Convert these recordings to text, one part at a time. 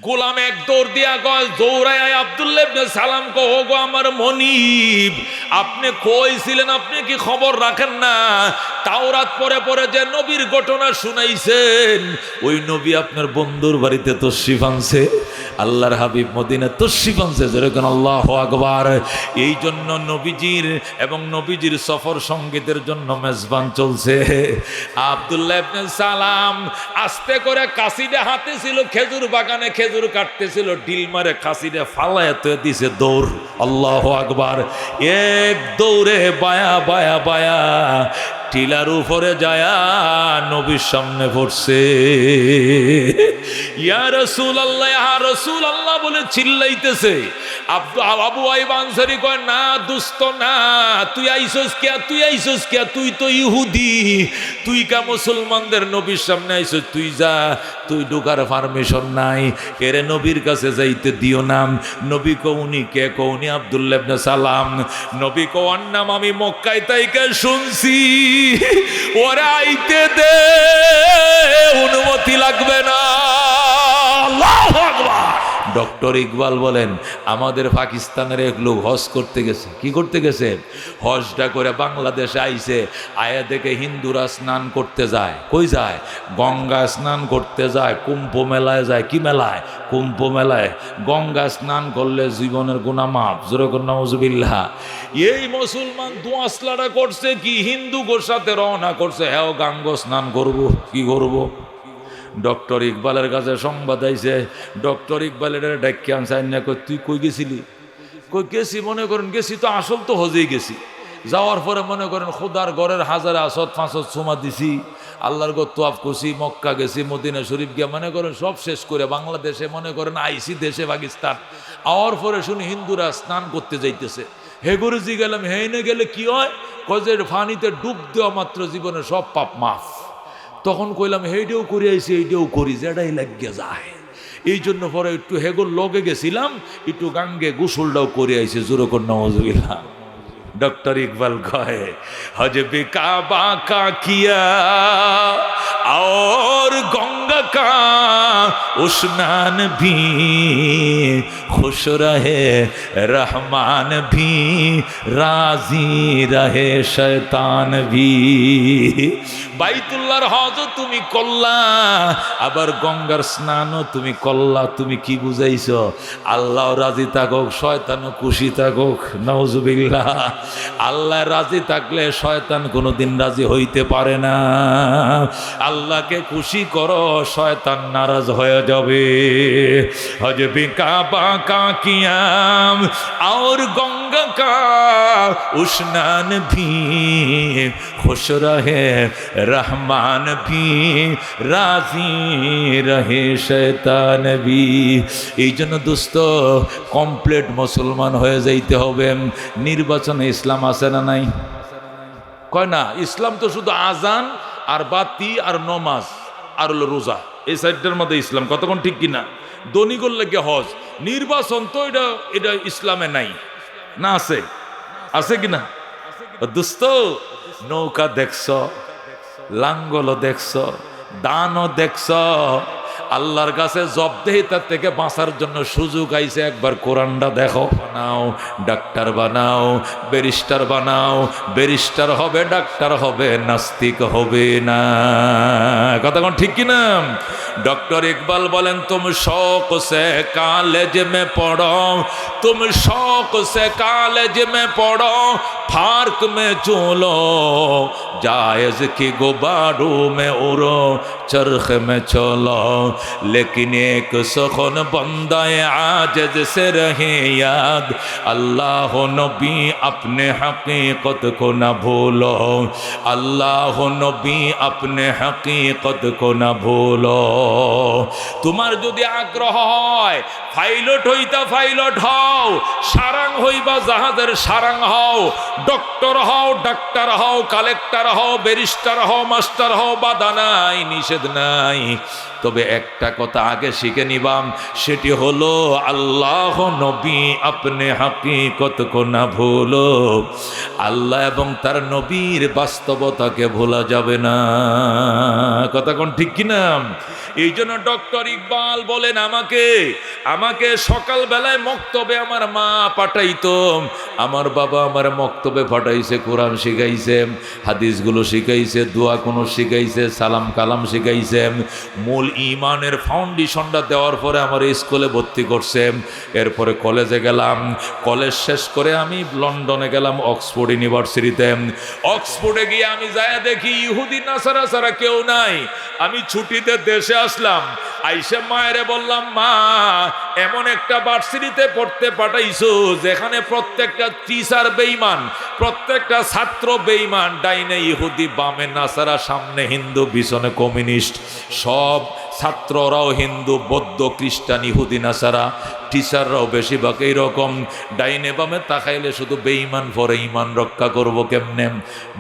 গোলাম এক দৌড় দিয়া কয়, দৌড়ায় আব্দুল্লাহ ইবনে সালাম কো, ও গো আমার মনিব, আপনি কইছিলেন আপনি কি খবর রাখেন না? তাওরাত পড়ে পড়ে যে নবীর ঘটনা শুনাইছেন, ওই নবী আপনার বন্ধুর বাড়িতে তশরিফ আনছে, আল্লাহর হাবিব মদিনা তশরিফ আনছে, যেরকম আল্লাহু আকবার। এই জন্য নবীজির এবং নবীজির সফর সঙ্গীতের জন্য মেজবান চলছে। আব্দুল্লাহ ইবনে সালাম আস্তে করে কাশিটা হাতে ছিল, খেজুর বাগানে খেজুর কাটতেছিল, ডিল মারে কাশিটা ফালায় তো দিছে দৌড়। আল্লাহু আকবার। এক দৌড়ে বায়া বায়া বায়া টিলার উপরে যায়া নবীর সামনে পড়ছে। ইয়া রাসূলুল্লাহ, ইয়া রাসূলুল্লাহ বলে চিল্লাইতেছে। আবু আইয়ুব আনসারী কয়, না দোস্ত না, তুই আইছস কে, তুই আইছস কে, তুই তো ইহুদি, তুই কা মুসলমানদের নবীর সামনে আইছস, তুই যা, তুই ঢোকার পারমিশন নাই, এরে নবীর কাছে যাইতে দিও না। নবী কওনি কে, কওনি আব্দুল্লাহ ইবনে সালাম। নবী কোয়ার নাম আমি মক্কায় তাইকে শুনছি, ওরা আইতে দে, অনুমতি লাগবে না। আল্লাহু আকবার। ডক্টর ইকবাল বলেন, আমাদের পাকিস্তানের এক লোক হজ করতে গেছে। কি করতে গেছে? হজটা করে বাংলাদেশে আইছে, আয়া দেখে হিন্দুরা স্নান করতে যায়। কই যায়? গঙ্গা স্নান করতে যায়, কুম্ভ মেলায় যায়। কি মেলায়? কুম্ভ মেলায়। গঙ্গা স্নান করলে জীবনের গুনাহ মাফ। জোরে কর নাউজুবিল্লাহ। এই মুসলমান দুয়াসলাটা করছে কি, হিন্দু গোর সাথে রওনা করছে, হ্যাঁ গাঙ্গ স্নান করব। কি করব? ডক্টর ইকবালের কাছে সংবাদ আইছে। ডক্টর ইকবালের ডাক্কি আনসাই না, তুই কই গেছিলি? কই গেছি, মনে করেন গেছি তো, আসল তো হজেই গেছি। যাওয়ার পরে মনে করেন খোদার ঘরের হাজারে আসত ফাঁসত সোমা দিছি, আল্লাহর গো তোয়াফ করছি, মক্কা গেছি, মদিনা শরীফ গিয়া মনে করেন সব শেষ করে বাংলাদেশে মনে করেন আইসি দেশে পাকিস্তান। আওয়ার পরে শুনি হিন্দুরা স্নান করতে যাইতেছে। হেগুরুজি গেলাম, হেইনে গেলে কি হয়? কজের ফানিতে ডুব দেওয়া মাত্র জীবনের সব পাপ মাফ। তখন কইলাম হেইটাও করি আইসি, এইটাও করি, যেটাই লাগিয়ে যায়। এই জন্য পরে একটু হেগোর লগে গেছিলাম, একটু গাঙ্গে গোসলটাও করে আইসি। জোরে কর নাউজুবিল্লাহ। डॉक्टर इकबाल कहे, हज भी काबा का किया और गंगा का स्नान भी, खुश रहे रहमान भी, राजी रहे शैतान भी। বাইতুল্লাহর হজ তুমি করলা, আবার গঙ্গার স্নানও তুমি করলা। তুমি কি বুঝাইছো? আল্লাহ রাজি থাকুক, শয়তানও খুশি থাকুক। নাউজুবিল্লাহ। আল্লাহ রাজি থাকলে শয়তান কোনোদিন রাজি হইতে পারে না। আল্লাহকে খুশি করো, শয়তান নারাজ হয়ে যাবে। হজ भी काबा का किया और गंगा का स्नान भी, खुश रहे रहमान भी, রাজি রহে শয়তান ভি। এই জন্য দোস্ত কমপ্লিট মুসলমান হয়ে যাইতে হবে। নির্বাচনে ইসলাম আছে না নাই? কয় না, ইসলাম তো শুধু আজান আর বাতি আর নমাজ আর হলো রোজা, এই সাইডটার মধ্যে ইসলাম। কতক্ষণ ঠিক কিনা? দনিগর লাগে হজ। নির্বাচন তো এটা ইসলামে নাই না? আছে? আছে কিনা দোস্ত? নৌকা দেখছ, লাঙ্গলও দেখছ, দানও দেখছ। আল্লাহর কাছে জবদেহিতা থেকে বাঁচার জন্য সুযোগ আইছে, একবার কোরআনটা দেখো। বানাও, ডাক্তার বানাও, ব্যারিস্টার বানাও। ব্যারিস্টার হবে, ডাক্তার হবে, নাস্তিক হবে না। কথা কোন ঠিক কিনা? डॉक्टर इकबाल बोलें, तुम शौक से कॉलेज में पढ़ो, तुम शौक से कॉलेज में पढ़ो, पार्क में झूलो, जायज की गुब्बारों में उड़ो, चरख में चलो, लेकिन एक सुखन बंदाए आजिज से रहे याद, अल्लाह नबी अपने हकीकत को न भूलो, अल्लाह नबी अपने हकीकत को न भूलो। তোমার যদি আগ্রহ হয় পাইলট হইতা পাইলট হও, সারাং হইবা জাহাজের সারাং হও, ডক্টর হও, ডাক্তার হও, কালেক্টর হও, ব্যারিস্টার হও, মাস্টার হও, বাধা নাই, নিষেধ নাই। তবে একটা কথা আগে শিখে নিবাম, সেটি হলো আল্লাহ নবী আপনি হकीकत को না ভুলো। আল্লাহ এবং তার নবীর বাস্তবতাকে ভোলা যাবে না। কথা কোন ঠিক কিনা? এই জন্য ডক্টর ইকবাল বলেন, আমাকে সকালবেলায় মক্তবে আমার মা পাঠাইতো, আমার বাবা আমার মক্তবে পাঠাইছে, কোরআন শিখাইছে, হাদিসগুলো শিখাইছে, দোয়া কোনো শিখাইছে, সালাম কালাম শিখাইছে, মূল ইমানের ফাউন্ডেশনটা দেওয়ার পরে আমার স্কুলে ভর্তি করছে। এরপরে কলেজে গেলাম, কলেজ শেষ করে আমি লন্ডনে গেলাম অক্সফোর্ড ইউনিভার্সিটিতে। অক্সফোর্ডে গিয়ে আমি যায় দেখি ইহুদি নাসারা ছাড়া কেউ নাই। আমি ছুটিতে দেশে আসলাম, আইসা মায়েরে বললাম, মা এমন একটা ভার্সিটিতে পড়তে পাঠাইছো যেখানে প্রত্যেকটা টিচার বেঈমান, প্রত্যেকটা ছাত্র বেঈমান, ডাইনে ইহুদি, বামে নাসারা, সামনে হিন্দু, পিছনে কমিউনিস্ট, সব ছাত্ররাও হিন্দু, বৌদ্ধ, খ্রিস্টান, ইহুদি, নাসারা, টিচাররাও বেশিরভাগ এইরকম, ডাইনে বামে তাকাইলে শুধু বেঈমান, পরে ইমান রক্ষা করব কেমনে?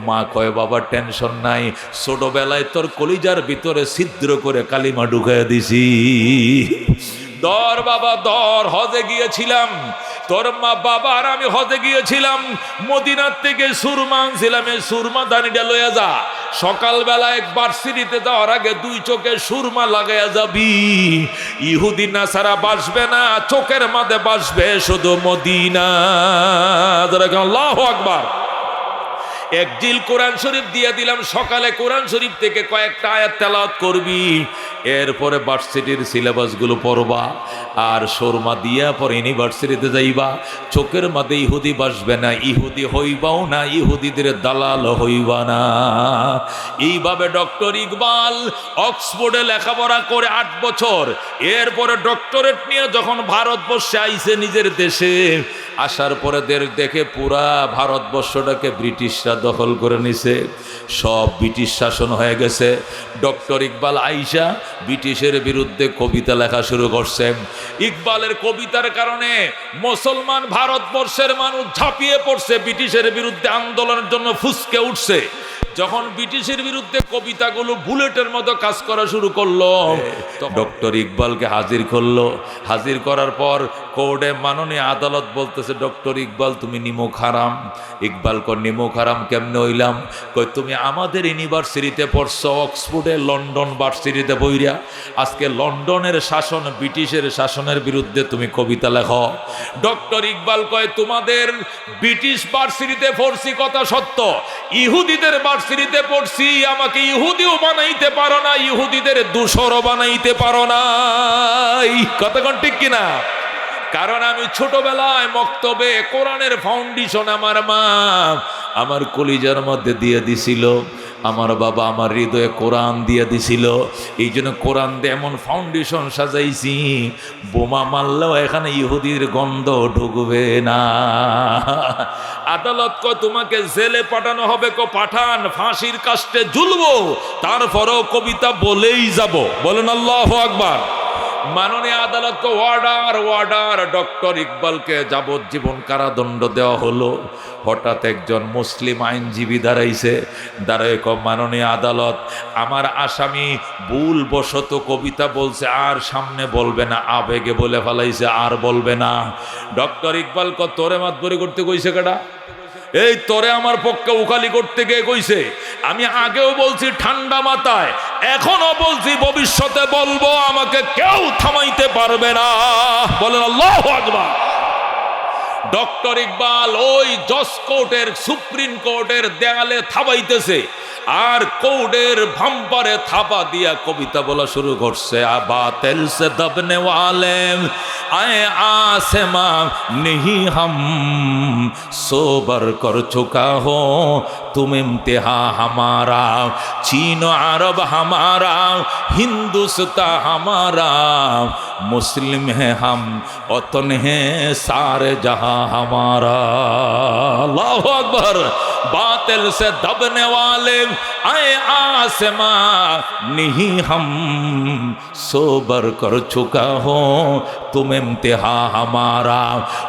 মা কয়, বাবা টেনশন নাই, ছোটবেলায় তোর কলিজার ভিতরে ছিদ্র করে কালিমা ঢুকাইয়া দিছি। দর বাবা দর, হজে গিয়েছিলাম, তোর মা বাবা আর আমি হজে গিয়েছিলাম, মদিনার থেকে সুরমা আনছিলাম, এই সুরমা দানিটা লইয়া যা, সকালবেলা একবার সিঁড়িতে যাওয়ার আগে 2 চোখে সুরমা লাগাইয়া যাবি, ইহুদি নাসারা বাসবে না, চোখের মাঝে বাসবে শুধু মদিনা। আল্লাহু আকবার। এক জিল কোরআন শরীফ দিয়ে দিলাম, সকালে কোরআন শরীফ থেকে কয়েকটা আয়াত তেলাওয়াত করবি, এরপরে ভার্সিটির সিলেবাসগুলো পড়বা, আর শর্মা দিয়া পরে ইউনিভার্সিটিতে যাইবা, চোখের মাঝে ইহুদি বাসবে না, ইহুদি হইবাও না, ইহুদিদের দালাল হইবা না। এইভাবে ডক্টর ইকবাল অক্সফোর্ডে লেখাপড়া করে 8 বছর, এরপরে ডক্টরেট নিয়ে যখন ভারতবর্ষে আইছে নিজের দেশে, আসার পরে দেখে পুরা ভারতবর্ষটাকে ব্রিটিশরা দখল করে নিছে, সব ব্রিটিশ শাসন হয়ে গেছে। ডক্টর ইকবাল আইসা ব্রিটিশের বিরুদ্ধে কবিতা লেখা শুরু করছে। ইকবালের কবিতার কারণে মুসলমান ভারতবর্ষের মানুষ ঝাঁপিয়ে পড়ছে, ব্রিটিশের বিরুদ্ধে আন্দোলনের জন্য ফুসকে উঠছে। যখন ব্রিটিশের বিরুদ্ধে কবিতাগুলো বুলেটের মতো কাজ করা শুরু করলো, ডক্টর ইকবালকে হাজির করলো। হাজির করার পর কোর্টে মাননীয় আদালত বলতেছে, ডক্টর ইকবাল তুমি নিমক হারাম। ইকবাল কর নিমক হারাম কেমনে হইলাম? কই তুমি আমাদের ইউনিভার্সিটিতে পড়ছো, অক্সফোর্ডে, লন্ডন ভার্সিটিতে বইরা, আজকে লন্ডনের শাসন, ব্রিটিশের শাসনের বিরুদ্ধে তুমি কবিতা লেখো। ডক্টর ইকবাল কয়, তোমাদের ব্রিটিশ ভার্সিটিতে পড়ছি কথা সত্য, ইহুদিদের ভার্সিটিতে পড়ছি, আমাকে ইহুদিও বানাইতে পারো না, ইহুদিদের দূষরও বানাইতে পারো না। কথা কোন ঠিক কিনা? কারণ আমি ছোটবেলায় মক্তবে কোরআনের ফাউন্ডেশন আমার মা আমার কলিজার মধ্যে দিয়ে দিছিল, আমার বাবা আমার হৃদয়ে কোরআন দিয়ে দিছিল। এই জন্য কোরআন দিয়ে এমন ফাউন্ডেশন সাজাইছি, বোমা মারলেও এখানে ইহুদির গন্ধ ঢুকবে না। আদালত কয় তোমাকে জেলে পাঠানো হবে, পাঠান, ফাঁসির কাস্টে ঝুলবো, তারপরেও কবিতা বলেই যাব। বলেন আল্লাহু আকবার। মাননীয় আদালত ওয়ার্ডার, ডক্টর ইকবালকে যাবজ্জীবন কারাদণ্ড দেওয়া হলো। হঠাৎ একজন মুসলিম আইনজীবী দাঁড়াইছে, দাঁড়ায় মাননীয় আদালত, আমার আসামি ভুলবশত কবিতা বলছে, আর সামনে বলবে না, আবেগে বলে ফেলাইছে, আর বলবে না। ডক্টর ইকবাল তোরে মাতবরি করতে কইছে কেডা? এই তোরে আমার পক্ষে উকালি করতে গিয়ে কইছে। আমি আগেও বলছি ঠান্ডা মাথায়, এখনো বলছি, ভবিষ্যতে বলবো, আমাকে কেউ থামাইতে পারবে না। বলেন আল্লাহু আকবার। ডক্টর ইকবাল ওই জজ কোর্টের, সুপ্রিম কোর্টের দেয়ালে থাবাইতেছে, আর কোর্টের ভাম্পারে থাপা দিয়া কবিতা বলা শুরু করছে। বাতিল সে দবনে ওয়ালে আয়ে आसमा नहीं हम सोबर कर चुका हो तुम इम्तिहा हमारा, चीन अरब हमारा, हिंदुस्तान हमारा, मुस्लिम है हम वतन है सारे जहां हमारा। अल्लाहु अकबर। बातिल से दबने वाले आए आसमा नहीं हम सोबर कर चुका हो तुम इम्तिहा हमारा।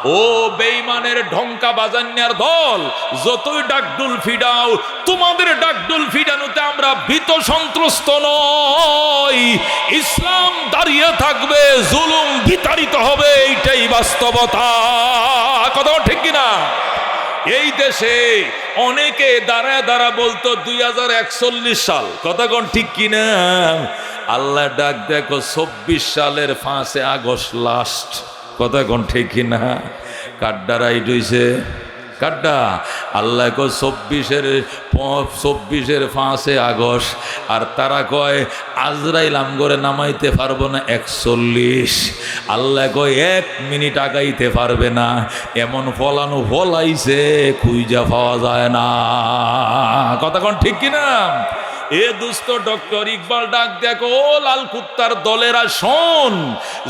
ও বেঈমানের ঢঙ্কা বাজান্যার দল, যতই ডাকডুল ফিডাও, তোমাদের ডাকডুল ফিডানোতে আমরা ভীত সন্ত্রস্ত নই। ইসলাম দাঁড়িয়ে থাকবে, জুলুম বিতাড়িত হবে, এইটাই বাস্তবতা। কথা ঠিক কিনা? এই দেশে অনেকে দাঁড়ায় দাঁড়া বলতো 2041 সাল, কথা কোন ঠিক কিনা? আল্লাহ ডাক দেখো 24 সালের 5 আগস্ট লাস্ট, কথা কোন ঠিক কিনা? কাড্ডা রাইট হইছে, কাড্ডা আল্লাহ কয় 24-এর 5 আগস্ট, আর তারা কয় আজরাইল আমগরে নামাইতে পারবো না 41। আল্লাহ কয় 1 মিনিট আগাইতে পারবে না। এমন ফলানো ফলাইছে খুঁজা পাওয়া যায় না, কথা কোন ঠিক কিনা? এ দুস্থ ডক্টর ইকবাল ডাক দেখো, ও লাল কুত্তার দলেরা শোন,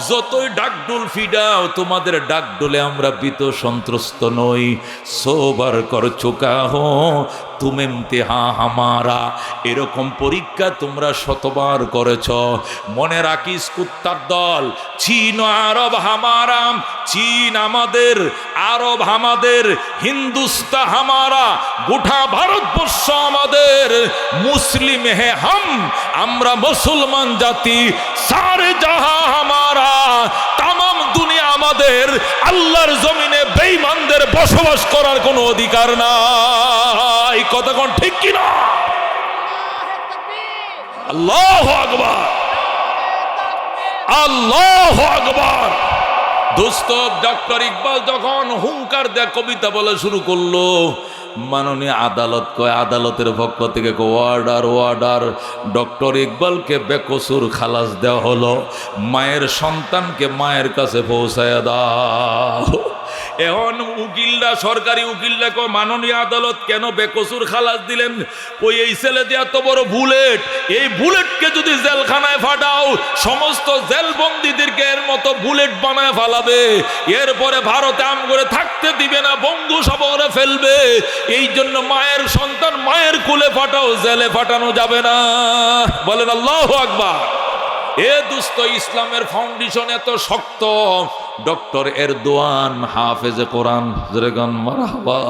যতই ডাকডোল ফিডাও তোমাদের ডাকডোলে আমরা ভীত সন্ত্রস্ত নই। সোবার কর চুকা হো তুমি ইমতিহা হামারা, এরকম পরীক্ষা তোমরা শতবার করেছ। মনে রাখিস কুত্তার দল, চীন আরব হামারা, চীন আমাদের, আরব আমাদের, হিন্দুস্তান হামারা, গোটা ভারতবর্ষ আমাদের, মুসলিম হে হাম, আমরা মুসলমান জাতি, সারে জাহা হামারা, তামাম দুনিয়া আমাদের। আল্লাহর জমিনে বেঈমানদের বসবাস করার কোনো অধিকার নাই, কথা কোন ঠিক কিনা? আল্লাহু আকবার, আল্লাহু আকবার। দোস্ত ডক্টর ইকবাল যখন হুঙ্কার দেয়া কবিতা বলা শুরু করলো, মাননীয় আদালত কয়, আদালতের পক্ষ থেকে ওয়ার্ডার ওয়ার্ডার, ডক্টর ইকবালকে বেকসুর খালাস দেওয়া হলো, মায়ের সন্তানকে মায়ের কাছে পৌঁছায় দাও। এখন উকিলরা, সরকারি উকিলরা কয়, মাননীয় আদালত কেন বেকসুর খালাস দিলেন? ওই এই ছেলে দিয়ে এত বড় বুলেট, এই বুলেটকে যদি জেলখানায় ফাটাও সমস্ত জেলবন্দীদেরকে এর মতো বুলেট বানায় ফালাবে, এরপরে ভারতে আম করে থাকতে দিবে না, বঙ্গু সবরে ফেলবে। এই জন্য মায়ের সন্তান মায়ের কুলে ফাটাও, জেলে ফাটানো যাবে না। বলেন আল্লাহু আকবার। এ দুস্থ ইসলামের ফাউন্ডেশন এত শক্ত, ডক্টর এরদোয়ান হাফেজে কোরআন, যেরকম মারহাবা,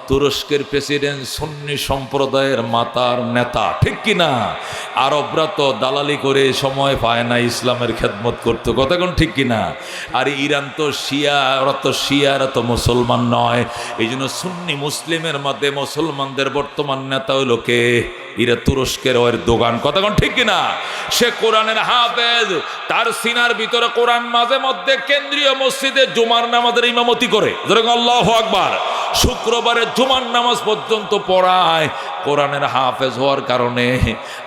তুরস্কের প্রেসিডেন্ট সুন্নি সম্প্রদায়ের মাতার নেতা, ঠিক কিনা? আরবরা তো দালালি করে সময় পায় না ইসলামের খেদমত করতে, কথা কোন ঠিক কিনা? আর ইরান তো শিয়া, ওরা তো শিয়ারা তো মুসলমান নয়, এই জন্য সুন্নি মুসলিমের মধ্যে মুসলমানদের বর্তমান নেতা হইল কে? এরা তুরস্কের ওর দোকান, কথা কোন ঠিক কিনা? সে কোরআনের হাফেজ, তার সিনার ভিতরে কোরআন, মাঝে মধ্যে কেন্দ্রীয় মসজিদে জুমার নামাজের ইমামতি করে, যেরকম আল্লাহু আকবার, শুক্রবারে জুমার নামাজ পর্যন্ত পড়ায়। কোরআনের হাফেজ হওয়ার কারণে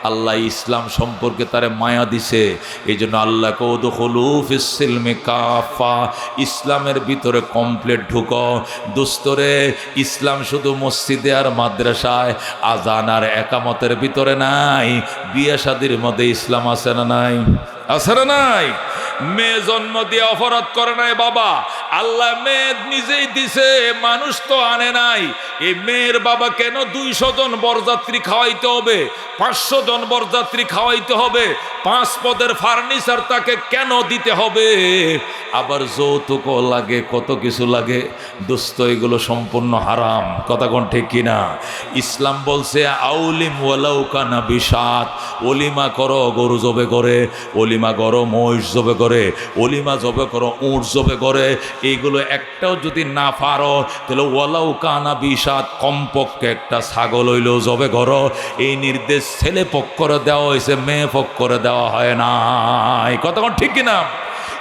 আল্লাহ ইসলাম সম্পর্কে তারে মায়া দিছে, এই জন্য আল্লাহ কৌদুখুলু ফিস-সিলমি কাফা, ইসলামের ভিতরে কমপ্লিট ঢুকো। দোস্তরে, ইসলাম শুধু মসজিদে আর মাদ্রাসায়, আজান আর একামতের ভিতরে নাই, বিয়ে শাদির মধ্যে ইসলাম আছে না নাই? আছে না নাই? মেয়ে জন্ম দিয়ে অপরাধ করে নাই বাবা, আল্লাহ মেয়ে নিজেই দিছে, মানুষ তো আনে নাই। এই মেয়ের বাবা কেন 200 জন বরযাত্রী খাওয়াইতে হবে, 500 জন বরযাত্রী খাওয়াইতে হবে, 5 পদের ফার্নিচার তাকে কেন দিতে হবে? আবার যৌতুকও লাগে, কত কিছু লাগে। দোস্ত, এগুলো সম্পূর্ণ হারাম, কথা কোন ঠিক কিনা? ইসলাম বলছে আউলিম ওয়ালাউ কানা বিশাত, অলিমা করো গরু জবে করে, অলিমা করো মহিষ জবে করে, অলিমা জবে করো উট জবে করে, এইগুলো একটাও যদি না পারো তাহলে ওয়ালাউ কানা বিশাত, কমপক্ষে একটা ছাগল হইলেও জবে করো। এই নির্দেশ ছেলে পক্ষরে দেওয়া হয়েছে, মেয়ে পক্ষরে দেওয়া হয় না, কথা কোন ঠিক কিনা?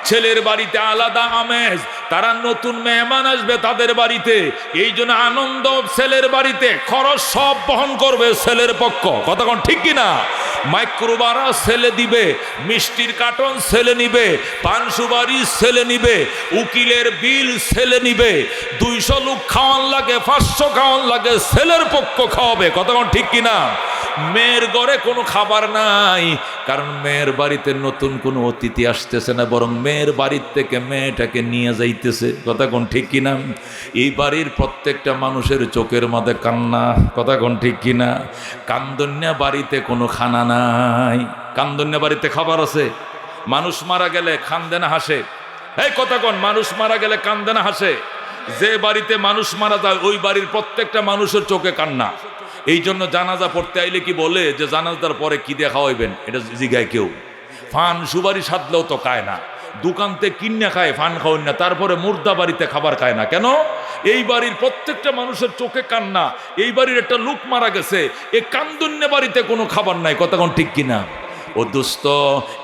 ছেলের বাড়িতে আলাদা আমেজ, তারা নতুন মেহমান আসবে তাদের বাড়িতে, এই জন্য আনন্দ ছেলের বাড়িতে, খরচ সব বহন করবে ছেলের পক্ষ, কথা কোন ঠিক কিনা? মাইক্রোবারা ছেলে দিবে, মিষ্টির কার্টন ছেলে নিবে, পান সুপারি ছেলে নিবে, উকিলের বিল ছেলে নিবে, 200 লোক খাওয়ান লাগে, 500 খাওয়ান লাগে, ছেলের পক্ষ খাওয়াবে, কথা কোন ঠিক কিনা? মেয়ের ঘরে কোনো খাবার নাই, কারণ মেয়ের বাড়িতে নতুন কোনো অতিথি আসতেছে না, বরং মেয়ের বাড়ির থেকে মেয়েটাকে নিয়ে যাইতেছে, কথা কোন ঠিক কিনা? এই বাড়ির প্রত্যেকটা মানুষের চোখের মধ্যে কান্না, কথা কোন ঠিক কিনা? কান্দন্যা বাড়িতে কোনো খানা নাই, কান্দন্যা বাড়িতে খাবার আছে। মানুষ মারা গেলে কান্দে না হাসে, এই কথা কোন? মানুষ মারা গেলে কান্দে না হাসে? যে বাড়িতে মানুষ মারা যায় ওই বাড়ির প্রত্যেকটা মানুষের চোখে কান্না। এই জন্য জানাজা পড়তে আইলে কি বলে যে জানাজার পরে কি দিয়ে খাওয়াইবেন, এটা জিগায় কেউ? ফান সুবারি সাধলেও তো খায় না, দোকানতে কিনে খায় ফান খাওয়ান না, তারপরে মুর্দা বাড়িতে খাবার খায় না কেন? এই বাড়ির প্রত্যেকটা মানুষের চোখে কান্না, এই বাড়ির একটা লোক মারা গেছে, এই কান্দন্যে বাড়িতে কোনো খাবার নাই। কথা কোন ঠিক কিনা? ও দুস্থ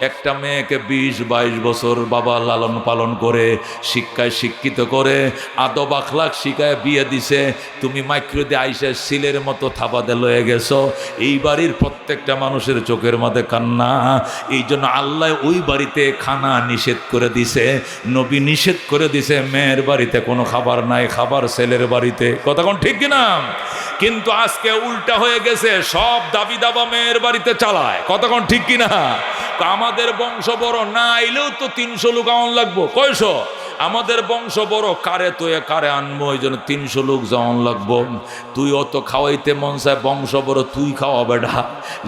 একটা মেয়েকে 20-22 বছর বাবা লালন পালন করে শিক্ষায় শিক্ষিত করে আদব আখলাক শিখায় বিয়ে দিছে, তুমি মাইক্রো দিয়ে আইসে সিলের মতো থাবাদে লয়ে গেছো। এই বাড়ির প্রত্যেকটা মানুষের চোখের মধ্যে কান্না। এই জন্য আল্লাহ ওই বাড়িতে খানা নিষেধ করে দিছে, নবী নিষেধ করে দিছে, মেয়ের বাড়িতে কোনো খাবার নাই, খাবার ছেলের বাড়িতে। কথা কোন ঠিক কিনা? কিন্তু আজকে উল্টা হয়ে গেছে, সব দাবি দাবা মেয়ের বাড়িতে চালায়। কথা কোন ঠিক কিনা? আমাদের বংশ বড়, না আইলেও তো 300 লোক আওয়ান লাগবো। কয়শো? আমাদের বংশ বড়, কারে তো কারে আনবো, ওই জন্য 300 লোক যাওয়ান লাগবো। তুই অত খাওয়াইতে মন চায়, বংশ বড় তুই খাওয়া বেডা।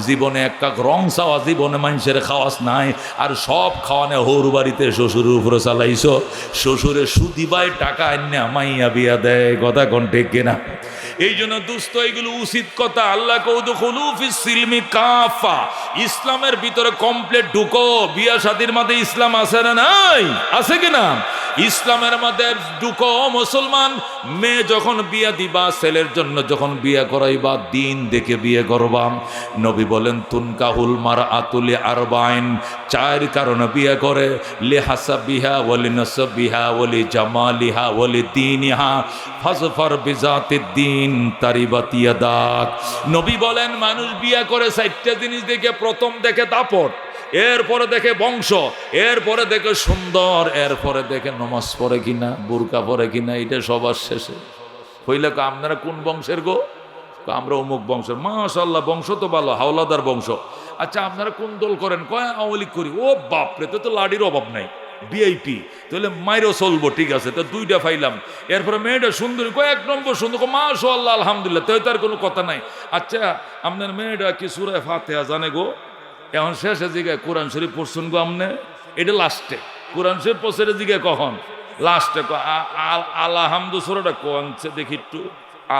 জীবনে এক কাক রং চাওয়া, জীবনে মানুষের খাওয়াস নাই, আর সব খাওয়ানে হৌর বাড়িতে শ্বশুরের উপরে চালাইছ। শ্বশুরে সুদিবাই টাকা আন্যা মাইয়া বিয়া দেয়। কথা কোন ঠিক কিনা? এই জন্য দুস্থ এগুলো উচিত কথা। আল্লাহ কৌদুখুলু ফিস সিলমি কাফা, ইসলামের ভিতরে কমপ্লিট ঢুকো। বিয়া শাদীর মধ্যে ইসলাম আছে না নাই? আছে কিনা? ইসলামের মধ্যে ঢুকো মুসলমান। মেয়ে যখন বিয়া দিবা, ছেলের জন্য যখন বিয়া করাইবা, দিন দেখে বিয়ে করবা। নবী বলেন তুনকাহুল মারআতু লিআরবাইন, 4 কারণে বিয়ে করে। লিহাসাবিহা ওয়ালি নাসাবিহা ওয়ালি জামালিহা ওয়ালি দীনিহা ফাজফার বিজাতিদ দ্বীন তারিবাত ইয়াদাক। নবী বলেন মানুষ বিয়ে করে 4টা জিনিস দেখে। প্রথম দেখে দাপট, এরপরে দেখে বংশ, এরপরে দেখে সুন্দর, এরপরে দেখে নমাজ পড়ে কিনা, বুরকা পড়ে কিনা। এটা সবার শেষে হইলে আপনারা কোন বংশের গো? আমরা অমুক বংশের। মাশাআল্লাহ, বংশ তো ভালো, হাওলাদার বংশ। আচ্ছা আপনারা কোন দল করেন? কয় আওয়ামী লীগ করি। ও বাপরে, তো লাডির অভাব নাই, ভিআইপি, তাহলে মাইরও চলবো। ঠিক আছে, তো 2টা পাইলাম। এরপরে মেয়েটা সুন্দরী, কয় 1 নম্বর সুন্দর, মাশাআল্লাহ আলহামদুলিল্লাহ, তো তার কোনো কথা নাই। আচ্ছা আপনার মেয়েটা কি সূরা ফাতিহা জানে গো? এখন শেষে জিগায় কোরআন শরীফ পড়ছেন গো আমনে? এটা লাস্টে কোরআন শরীফ পড়ছে জিগায় কখন? লাস্টে আলহামদু সূরাটা কোনছে দেখি একটু।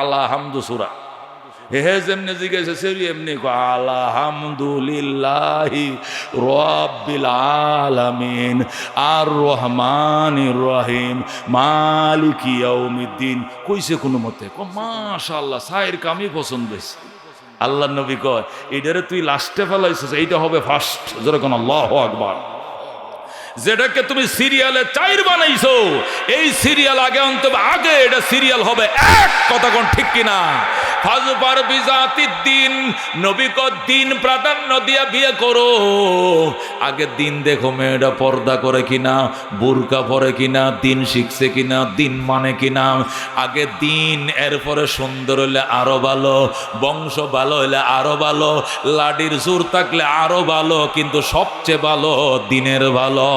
আলহামদু সূরা হে যেমনি জিজ্ঞাসা সেরি এমনি আলহামদুলিল্লাহি রাব্বিল আলামিন আর রহমানির রহিম মালিকি ইয়াউমিদ্দিন কইছে কোনো মতে। মাশাআল্লাহ, সাইর কামই পছন্দ হয়েছে। আল্লাহ নবী কয় এইটারে তুই লাস্টে ফেলাইছিস, এইটা হবে ফার্স্ট। যেরকম আল্লাহু আকবার। যেটাকে তুমি সিরিয়ালে 4 বানাইছো, এই সিরিয়াল আগে অন্তত আগে এটা সিরিয়াল হবে 1। কথা কোন ঠিক কিনা? ফাজফার বিজাতিদ দ্বীন, নবী কো দিন প্রাধান্য দিয়া বিয়ে করো। আগে দিন দেখো, মেয়েটা পর্দা করে কিনা, বুরকা পরে কিনা, দিন শিখছে কিনা, দিন মানে কিনা। আগে দিন, এরপরে সুন্দর হইলে আরো ভালো, বংশ ভালো হইলে আরো ভালো, লাডির জোর থাকলে আরো ভালো, কিন্তু সবচেয়ে ভালো দিনের ভালো।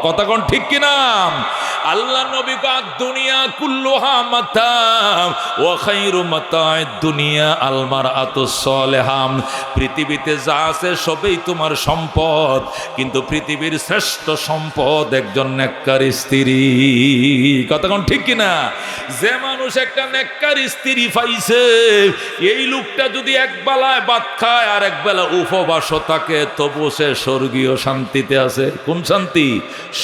কথা কোন ঠিক কিনা? আল্লাহ নবী পাক দুনিয়া কুল্লুহা মাতা ওয়া খায়রু মাতা'আদ দুনিয়া আল মারআতুস সালিহা। পৃথিবীতে যা আছে সবই তোমার সম্পদ, কিন্তু পৃথিবীর শ্রেষ্ঠ সম্পদ একজন নেককার স্ত্রী। কথা কোন ঠিক কিনা? যে মানুষ একটা নেককার স্ত্রী পাইছে, এই লোকটা যদি এক বেলায় ভাত খায় আর এক বেলা উপবাসও থাকে, তবু সে স্বর্গীয় শান্তিতে আছে। কোন শান্তি?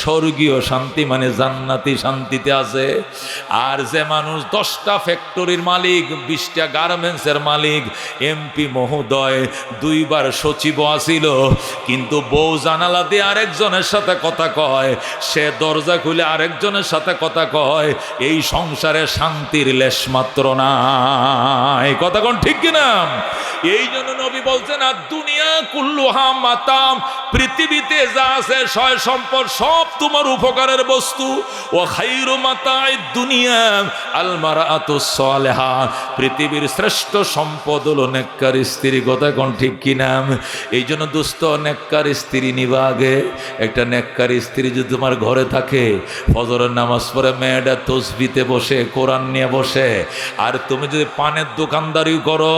স্বর্গীয় শান্তি, মানে জান্নাতি শান্তিতে আছে। আর যে মানুষ 10টা ফ্যাক্টরির মালিক, 20টা গার্মেন্টসের মালিক, এমপি মহোদয়, 2 বার সচিব আছিল, কিন্তু বউ জানালা দিয়ে আরেকজনের সাথে কথা কয়, সে দরজা খুলে আরেকজনের সাথে কথা কয়, এই সংসারে শান্তির লেশ মাত্র নাই। কথা কোন ঠিক কিনা? এই জন্য নবী বলছেন আর দুনিয়া কুল্লুহা মাতাম, পৃথিবীতে যা আছে সয় সম্পদ সব তোমার উপকারের বস্তু। ও খায়রু মাতা'আদ দুনিয়া আল মারআতুস সালিহা, পৃথিবীর শ্রেষ্ঠ সম্পদ হলো নেককার স্ত্রী। কথা কোন ঠিক কিনা? এই জন্য দুস্থ নেককার স্ত্রী নিবা আগে। একটা নেককার স্ত্রী যদি তোমার ঘরে থাকে, ফজরের নামাজ পড়ে মেয়েটা তসবিতে বসে, কোরআন নিয়ে বসে, আর তুমি যদি পানের দোকানদারি করো,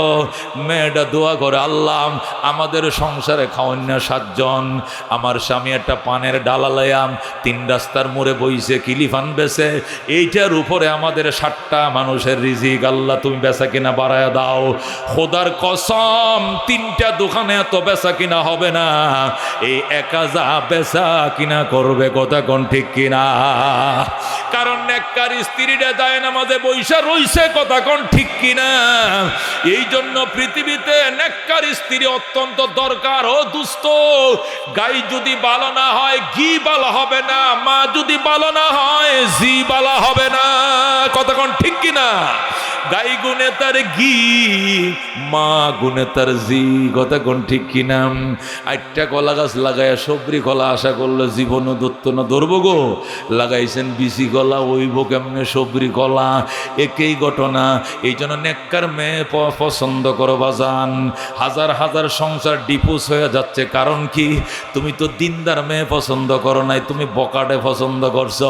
মেয়েটা দোয়া করে, আল্লাহ আমাদের সংসারে খাওয়ান না 7 জন, আমার স্বামী একটা পানের ডালা লয়াম 3 রাস্তার মোড়ে বইছে, কিলিফান বেচে, এইটার উপরে আমাদের 60টা মানুষের রিজিক আল্লাহ তুমি বেচা কিনা বাড়ায় দাও। খোদার কসম 3টা দোকানে এত বেচা কিনা হবে না, এই একা যা বেচা কিনা করবে, কথা কোন ঠিক কিনা? কারণ নেককার স্ত্রীরা যায় নামাজে বৈশা রইছে, কথা কোন ঠিক কিনা? এই জন্য পৃথিবীতে নেককার স্ত্রী অত্যন্ত দরকার। ও দুস্থ, গাই যদি ভালো না হয় ঘি ভালো হবে না, মা যদি ভালো না হয় জি ভালো হবে না, কথা কোন ঠিক কিনা? গাই গুনে তার ঘি, মা গুনে তার জি, কথা কোন ঠিক কিনা? আটটা কলা গাছ লাগাইয়া সবরি কলা আশা করলো জীবনও ধরত না, ধরবো গো। লাগাইছেন বিসি কলা, ওইব কেমনে সবরি কলা, একই ঘটনা। এই জন্য নেককার মেয়ে পছন্দ করো বাজান। হাজার হাজার সংসার ডিপুস হয়ে যাচ্ছে, কারণ কি? তুমি তো দিনদার মেয়ে পছন্দ করো নাই, তুমি বকাটে পছন্দ করছো।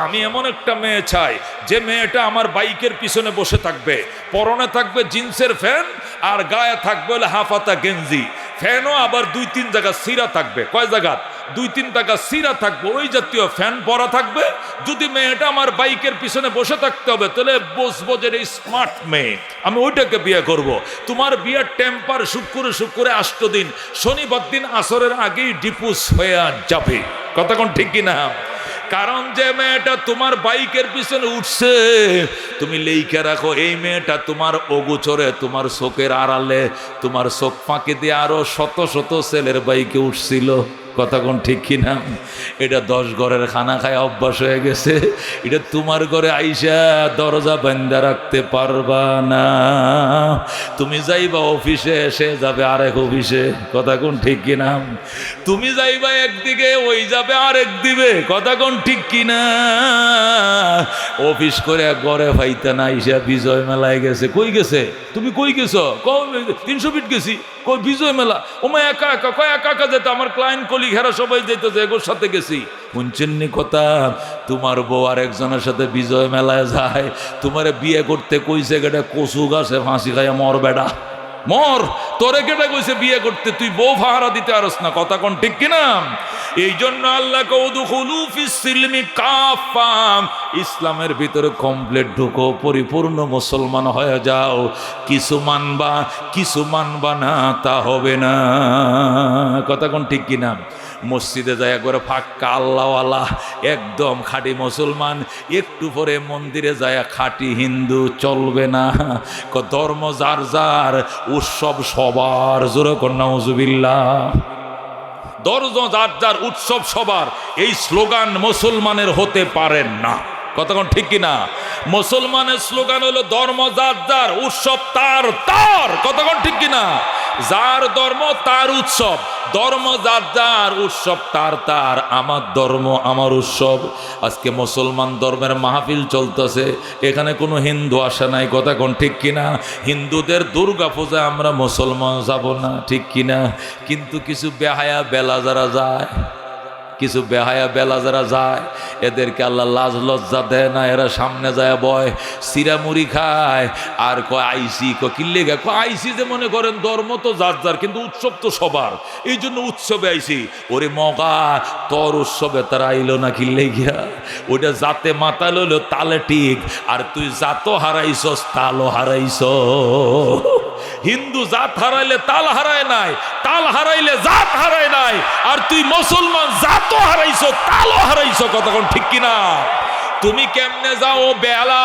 আমি এমন একটা মেয়ে চাই যে মেয়েটা আমার বাইকের পিছনে বসে থাকবে, পরনে থাকবে জিন্সের ফ্যান আর গায়ে থাকবে হলে হাফাতা গেঞ্জি, ফ্যানও আবার 2-3 জায়গা সিরা থাকবে। কয় জায়গা? 2-3 টাকা সিরা থাকবে, ওই জাতীয় ফ্যান পরা থাকবে। যদি মেয়েটা আমার বাইকের পিছনে বসে থাকতে হবে, তাহলে বসবো যে স্মার্ট মেয়ে, আমি ওইটাকে বিয়ে করব। তোমার বিয়ের টেম্পার শুক্রে শুক্রে 8 দিন, শনিবার দিন আসরের আগেই ডিপুস হয়ে যাবে, কথা কোন ঠিক কিনা? কারণ যে মেয়েটা তোমার বাইকের পিছনে উঠছে, তুমি লেইখা রাখো এই মেয়েটা তোমার অগোচরে, তোমার চোখের আড়ালে, তোমার চোখ ফাঁকি দিয়ে আরো শত শত ছেলের বাইকে উঠছিল, কথা কোন ঠিক কিনা? এটা 10 ঘরের খানা খায় অভ্যাস হয়ে গেছে, এটা তোমার ঘরে আইসা দরজা বান্ধা রাখতে পারবা না। তুমি যাইবা অফিসে, সে যাবে আরেক অফিসে, কথা কোন ঠিক কিনা? তুমি যাইবা একদিকে, ওই যাবে আরেক দিবে, কথা কোন ঠিক কিনা? অফিস করে ঘরে ফাইতে না, আইসা বিজয় মেলায় গেছে। কই গেছে? তুমি কই গেছো? 300 ফিট গেছি। কই বিজয় মেলা? ওমা একা একা, কয় একা একা যেতে, আমার ক্লায়েন্ট কলিগ হেরা সবাই যেতেছে, এগোর সাথে গেছি। শুনছেননি কথা? তোমার বউ আর একজনের সাথে বিজয় মেলায় যায়, তোমারে বিয়ে করতে কইছে গেটা কচু গাছে ফাঁসি খাইয়া মর বেডা, মর। তোরে কেটে কইছে বিয়ে করতে, তুই বউ ফাহারা দিতে আরস না, কথা কোন ঠিক কিনা? এই জন্য আল্লাহ কউদুখুলু ফিস সিলমি কাফা, ইসলামের ভিতরে কমপ্লিট ঢুকো, পরিপূর্ণ মুসলমান হয়ে যাও। কিছু মানবা না, তা হবে না, কথা কোন ঠিক কিনা? মসজিদে যায় একবারে ফাঁকা আল্লাহওয়ালা, একদম খাঁটি মুসলমান, একটু পরে মন্দিরে যায় খাঁটি হিন্দু, চলবে না। ধর্ম যার যার, উৎসব সবার, জোরে কন্যা নাউজুবিল্লাহ। ধর্ম যার যার, উৎসব সবার, এই স্লোগান মুসলমানের হতে পারেন না, কথা কোন ঠিক কিনা? মুসলমানের স্লোগান হলো ধর্ম যার যার, উৎসব তার তার, কথা কোন ঠিক কিনা? যার ধর্ম তার উৎসব, ধর্ম যার যার, উৎসব তার তার। আমার ধর্ম আমার উৎসব। আজকে মুসলমান ধর্মের মাহফিল চলতেছে, এখানে কোনো হিন্দু আসে নাই, কথা কোন ঠিক কিনা? হিন্দুদের দুর্গা পূজা আমরা মুসলমান যাব না, ঠিক কিনা? কিন্তু কিছু বেহায়া বেলা যারা যায়, কিছু বেহায়া বেলা যারা যায়, এদেরকে আল্লাহ লাজ লজ্জা দেয় না, এরা সামনে যায় বয়, সিরামুড়ি খায়, আর কয় আইসি, কিল্লে গা আইসি, যে মনে করেন ধর্ম তো যার যার, কিন্তু উৎসব তো সবার, এই জন্য উৎসবে আইসি। ওরে মগা, তোর উৎসবে তারা আইলো না, কিল্লে গিয়া ওইটা জাতে মাতাল হইলো তালে ঠিক, আর তুই জাতো হারাইছস, তালও হারাইছ। হিন্দু জাত হারাইলে তাল হারায় নাই, তাল হারাইলে জাত হারায় নাই, আর তুই মুসলমান জাতও হারাইছো, তালও হারাইছো, কথা কোন ঠিক কিনা? তুমি কেমনে যাও বেলা,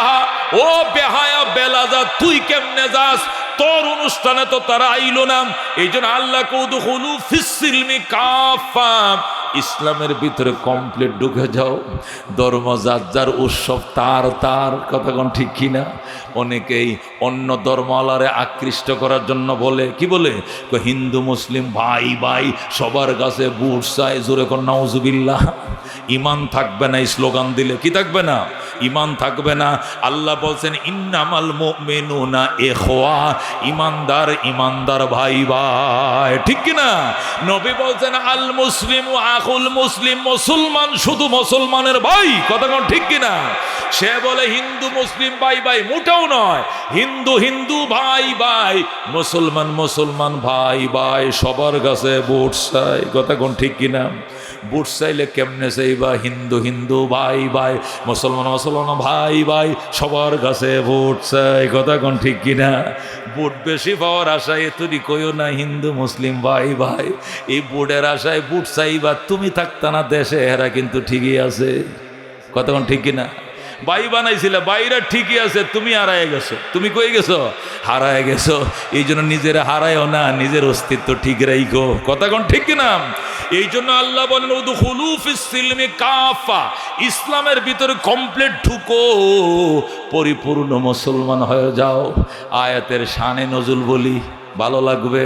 ও বেহায়া বেলা যা, তুই কেমনে যাস? তোর অনুষ্ঠানে তো তারা আইলো না। এই জন্য আল্লাহ কউদুখুলু ফিস সিলমি কাফা, ইসলামের ভিতরে কমপ্লিট ঢুকে যাও। ধর্ম যার যার, উৎসব তার তার, কথা কোন ঠিক কিনা? অনেকেই অন্য ধর্মালারে আকৃষ্ট করার জন্য বলে, কি বলে? হিন্দু মুসলিম ভাই ভাই, সবার কাছে বুট চাই, জোরে কোন নাউজুবিল্লাহ। ইমান থাকবে না এই স্লোগান দিলে, কি থাকবে না? ইমান থাকবে না। আল্লাহ বলছেন ইন্নামাল মুমিনুনা ইখওয়া, ইমানদার ইমানদার ভাই ভাই, ঠিক কিনা? নবী বলছেন আল মুসলিম আখুল মুসলিম, মুসলমান শুধু মুসলমানের ভাই, কথা কোন ঠিক কিনা? সে বলে হিন্দু মুসলিম ভাই ভাই, মোটেও নয়। হিন্দু হিন্দু ভাই ভাই, মুসলমান মুসলমান ভাই ভাই, সবার কাছে ভোট চাই, কথা কোন ঠিক কিনা? বুট চাইলে কেমনে চাইবা? হিন্দু হিন্দু ভাই ভাই, মুসলমান মুসলমান ভাই ভাই, সবার কাছে ভোট চাই। কথা কোন ঠিক কিনা? ভোট বেশি পাওয়ার আশায় তুই কইও না হিন্দু মুসলিম ভাই ভাই, এই ভোটের আশায় ভোট চাইবা। তুমি থাকতা না দেশে, এরা কিন্তু ঠিকই আছে। কথা কোন ঠিক কিনা? বাই বানাইছিলে, বাইরা ঠিকই আছে, তুমি হারায় গেছো। তুমি কই গেছো? হারায় গেছো। এই জন্য নিজের হারায়ও না, নিজের অস্তিত্ব ঠিক রাইখো। কথা কোন ঠিক কিনা? এই জন্য আল্লাহ বলেন উদখুলু ফিস সিলমি কাফা, ইসলামের ভিতরে কমপ্লিট ঢুকো, পরিপূর্ণ মুসলমান হয়ে যাও। আয়াতের শানে নজুল বলি, ভালো লাগবে,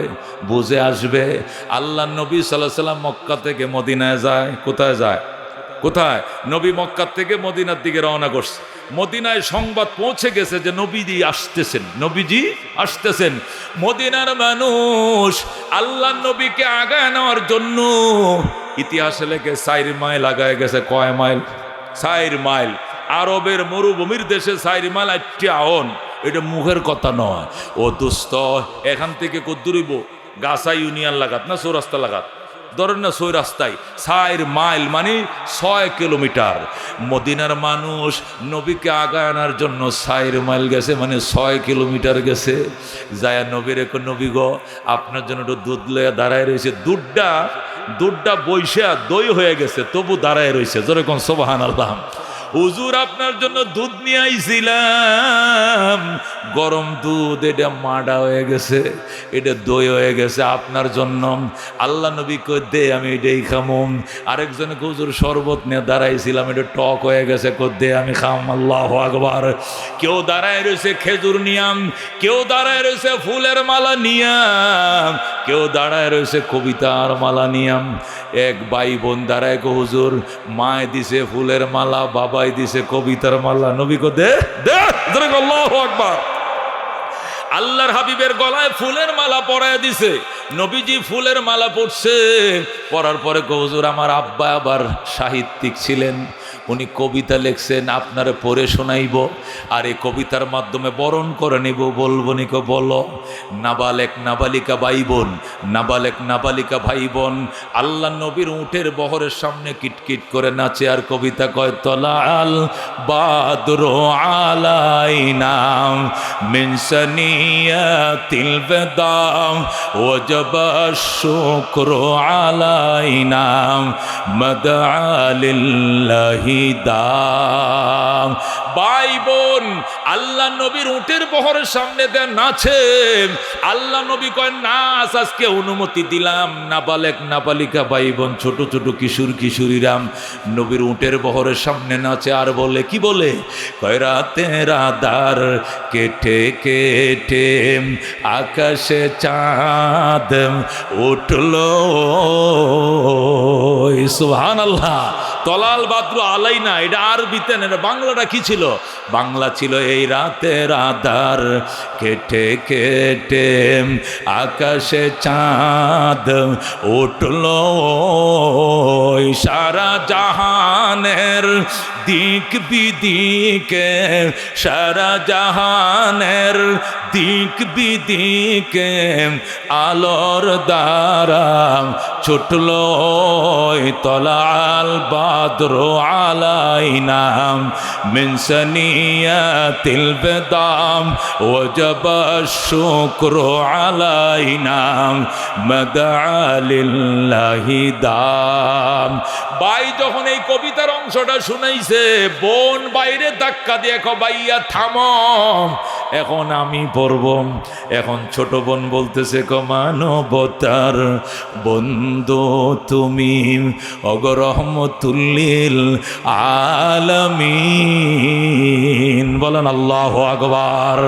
বুঝে আসবে। আল্লাহ নবী সাল্লাল্লাহু আলাইহি সাল্লাম মক্কা থেকে মদিনায় যায়। কোথায় যায়? কোথায়? নবী মক্কা থেকে মদিনার দিকে রওনা করছে। মদিনায় সংবাদ পৌঁছে গেছে যে নবীজি আসতেছেন, নবীজি আসতেছেন। মদিনার মানুষ আল্লাহ নবীকে আগায় নেওয়ার জন্য ইতিহাসে লেখে 4 মাইল আগায় গেছে। কয় মাইল? 4 মাইল। আরবের মরুভূমির দেশে 4 মাইল আটটি আহন, এটা মুখের কথা নয়। ও দোস্ত, এখান থেকে কদ্দুরিব? গাছা ইউনিয়ন লাগাত না চৌরাস্তা লাগাত? ধরেন না সই রাস্তায় 4 মাইল মানে 6 কিলোমিটার। মদিনার মানুষ নবীকে আগায় আনার জন্য 4 মাইল গেছে, মানে 6 কিলোমিটার গেছে। যায় নবীর এক নবী গো, আপনার জন্য একটু দুধ লইয়া দাঁড়ায় রয়েছে। দুধটা বইসা দই হয়ে গেছে, তবু দাঁড়ায় রয়েছে। যেরকম সুবহানাল্লাহ। হুজুর আপনার জন্য দুধ নিয়ে আইছিলাম, গরম দুধ, এটা মাডা হয়ে গেছে, এটা দই হয়ে গেছে আপনার জন্য। আল্লাহ নবী কই দে, আমি এটাই খামো। আরেকজনে হুজুর শরবত নিয়ে দাঁড়াইছিলাম, এটা টক হয়ে গেছে, কই দে আমি খাম। আল্লাহু আকবার। কেউ দাঁড়ায় রয়েছে খেজুর নিয়াম, কেউ দাঁড়ায় রয়েছে ফুলের মালা নিয়াম, কেউ দাঁড়ায় রয়েছে কবিতার মালা নিয়াম। এক ভাই বোন দাঁড়ায় গো হুজুর, মায় দিছে ফুলের মালা, বাবাই দিছে কবিতার মালা। নবী কো দে দে। আল্লাহু আকবার। আল্লাহর হাবিবের গলায় ফুলের মালা পরায় দিছে। নবীজি ফুলের মালা পরছে, পরার পরে গো হুজুর আমার আব্বা আবার সাহিত্যিক ছিলেন, উনি কবিতা লিখছেন, আপনারে পড়ে শোনাইব, আর এই কবিতার মাধ্যমে বরণ করে নিব। বলবো নিকো? বলো। নাবালেক নাবালিকা ভাই বোন, নাবালেক নাবালিকা ভাই বোন আল্লাহ নবীর উটের বহরের সামনে কিটকিট করে নাচে আর কবিতা কয়, তলাল বাদরু আলাইনা মিন সানিয়াতিল বিদা ওয়াজাবা শুকরু আলাইনা মাদআ লিল্লাহি দাম। ভাই বোন আল্লাহ নবীর উটের বহরের সামনে দেন নাচে। আল্লাহ নবী কয় নাচ, আজকে অনুমতি দিলাম। নাবালেক নাবালিকা ভাই বোন, ছোট ছোট কিশোর কিশোরীরাম নবীর উটের বহরের সামনে নাচে। আর বলে কি বলে? কয় রাতের আধার কেটে কেটে আকাশে চাঁদ উঠলো। সুবহানাল্লাহ। তলাল বাদরু আলাইনা, এটা আরবিতে না, এটা বাংলাটা কি ছিল? বাংলা ছিল এই রাতের আধার কেটে কেটে আকাশে চাঁদ উঠলো। সারা জাহানের দিক বিদিকে, সারা জাহানের দিক বিদিকে আলোর দ্বারা ছুটলো। তলাল বাদরু আলাইনা মিন সানিয়াতিল বিদা ওয়াজাবা শুকরু আলাইনা মাদআ লিল্লাহি দাম। ভাই যখন এই কবিতার অংশটা শুনাইছে, বোন বাইরে ধাক্কা দিয়ে কো, ভাইয়া থামো, এখন আমি পড়ব। এখন ছোট বোন বলতেছে, কো মানবতার বন্ধু তুমি অগরহমতুল লিল আলামিন। বলেন আল্লাহু আকবার।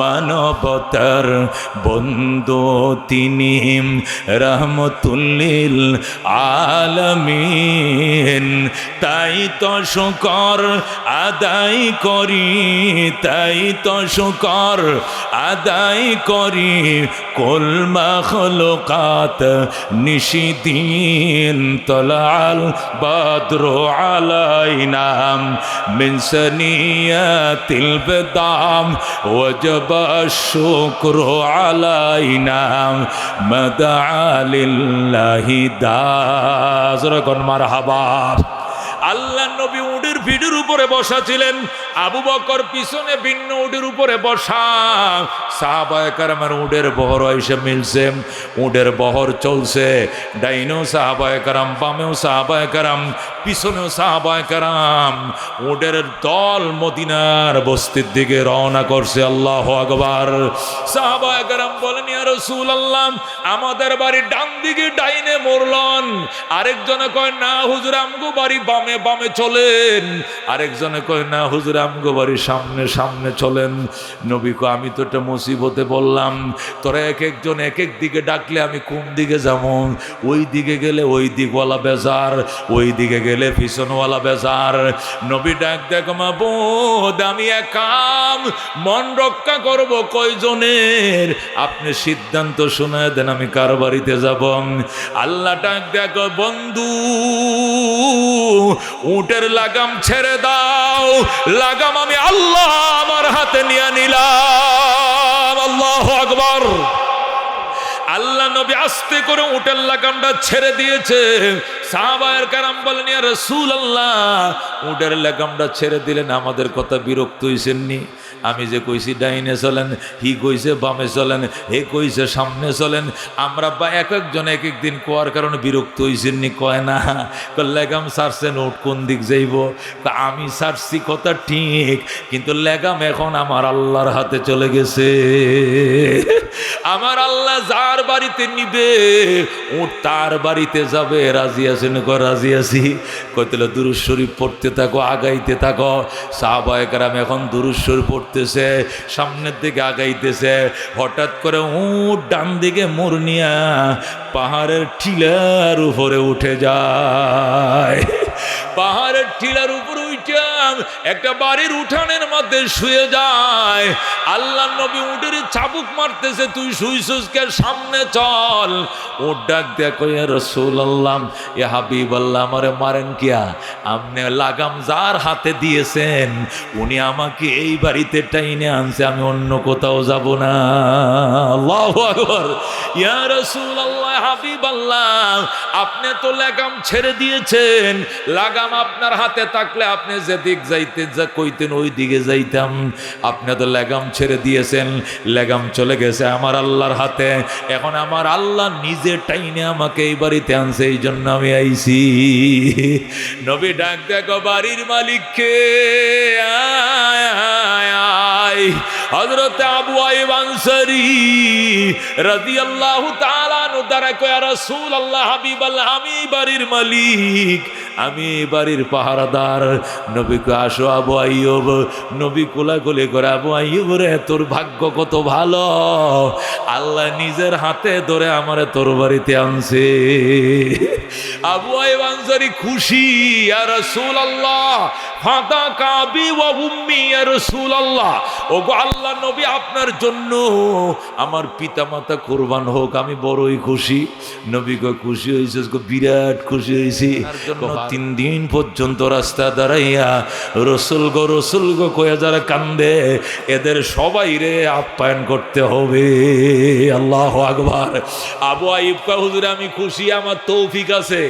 মানবতার বন্ধু তিনি রহমতুল লিল আলামিন। তাই তো শুকর আদায় করি, তাই তো শুকর আদায় করি, কুল মাখলুকাত নিশিদিন। তলাল বাদরু আলাইনা মিন সানিয়াত البدام وجب الشكر علينا مدعا لله দাজরগণ মারহাবা। আল্লাহ নবী উটের পিঠের উপরে বসা ছিলেন, আবু বকর পিছনে ভিন্ন উটের উপরে বসা। সাহাবায়ে কেরামের উটের বহর এসে মিলছে, উটের বহর চলছে, ডাইনেও সাহাবায়ে কেরাম, বামেও সাহাবায়ে কেরাম, পিছনেও সাহাবায়ে কেরাম। উটের দল মদিনার বস্তির দিকে রওনা করছে। আল্লাহু আকবার। সাহাবায়ে কেরাম বলেন, ইয়া রাসূলুল্লাহ, আমাদের বাড়ি ডান দিকে, ডাইনে মোড়লন। আরেকজনে কয়, না হুজুর আমগো বাড়ি বামে, বামে চলেন। আরেকজনে কয়, না হুজুর আমগো বাড়ি সামনে, সামনে চলেন। নবী কয়, আমি তো একটা মুসিবতে বললাম, তোরা এক একজন এক এক দিকে ডাকলে আমি কোন দিকে যাব? ওই দিকে গেলে ওই দিকওয়ালা বেজার, ওই দিকে গেলে পিছনওয়ালা বেজার। নবী ডাক দেখ, মাবুদ আমি একাম, মন রক্ষা করব কয়জনের? আপনি সিদ্ধান্ত শুনে দেন আমি কার বাড়িতে যাব। আল্লাহ ডাক দেখ, বন্ধু উটের লাগাম ছেড়ে দাও, লাগাম আমি আল্লাহ আমার হাতে নিয়ে নিলাম। আল্লাহু আকবার। আল্লাহ নবী আস্তে করে উটের লাগামটা ছেড়ে দিয়েছে। সাহাবায়ে কেরাম বলেন, ইয়া রাসূলুল্লাহ, উটের লাগামটা ছেড়ে দিলেন, আমাদের কথা বিরক্ত হইছেননি? আমি যে কইছি ডাইনে চলেন, হি কইছে বামে চলেন, হে কইছে সামনে চলেন, আমরা বা এক একজন এক একদিন কোয়ার কারণে বিরক্ত হইছেননি? কয় না। লেগাম ছাড়ছেন, উট কোন দিক যাইব? আমি ছাড়ছি কথা ঠিক, কিন্তু লেগাম এখন আমার আল্লাহর হাতে চলে গেছে। আমার আল্লাহ যার বাড়িতে নিবে উট তার বাড়িতে যাবে। রাজি আছেন? কয় রাজি আছি। কইতলে দুরূদ শরীফ পড়তে থাকো, আগাইতে থাকো। সাহাবায়ে কেরাম এখন দুরূদ শরীফ পড়তেছে, সামনের দিকে আগাইতেছে। হঠাৎ করে উট ডান দিকে মোড় নিয়া পাহাড়ের টিলার উপরে উঠে যায়। পাহাড়ের টিলার উপরে উঠাম একটা বাড়ির উঠানের মধ্যে শুয়ে যায়। আল্লাহ নবী উটের চাবুক মারতেছে, তুই শুইছিস কে? সামনে চল। উট ডাক দেখো, ইয়া রাসূলুল্লাহ, ইয়া হাবিবাল্লাহ, আমারে মারেন কিয়া? আপনি লাগাম যার হাতে দিয়েছেন উনি আমাকে এই বাড়িতে টাইনে আনছে, আমি অন্য কোথাও যাব না। আল্লাহু আকবার। ইয়া রাসূলুল্লাহ, হাবিবাল্লাহ, আপনি তো লাগাম ছেড়ে দিয়েছেন, লাগাম আপনার হাতে থাকলে আপনি যেদিক যাইতে যা কইতেন ওই দিকে যাইতাম। আপনি তো লাগাম ছেড়ে দিয়েছেন, লাগাম চলে গেছে আমার আল্লাহর হাতে। এখন আমার আল্লাহ নিজে টাইনে আমাকে এই বাড়িতে আনছে, এই জন্য আমি আইছি। নবী ডাক দেখো, বাড়ির মালিককে। হযরত আবু আইয়ুব আনসারী রাদিয়াল্লাহু তাআলা আনহু তারা কয়, ইয়া রাসূলুল্লাহ, হাবিবাল্লাহ, আমি বাড়ির মালিক, আমি বাড়ির পাহারাদার। নবী কয়, আসো আবু আইয়ুব। নবী কোলাকুলি করে, আবু আইয়ুব রে, তোর ভাগ্য কত ভালো, আল্লাহ নিজের হাতে ধরে আমারে তোর বাড়িতে আনছে। আবু আইয়ুব আনসারী খুশি। ইয়া রাসূলুল্লাহ, ফাদাকা আবি ওয়া উম্মি, ইয়া রাসূলুল্লাহ, ওগো আল্লাহ নবী, আপনার জন্য আমার পিতামাতা কুরবান হোক, আমি বড়ই খুশি। নবী কয়, খুশি হইছিস? বিরাট খুশি হইছি। 3 দিন পর্যন্ত রাস্তা দাঁড়াইয়া রসুল গো কয়া যারা কান্দে, এদের সবাই রে আপ্যায়ন করতে হবে। আল্লাহু আকবার। আবু আইয়ুব কয়, হুজুর আমি খুশি, আমার তৌফিক আছে,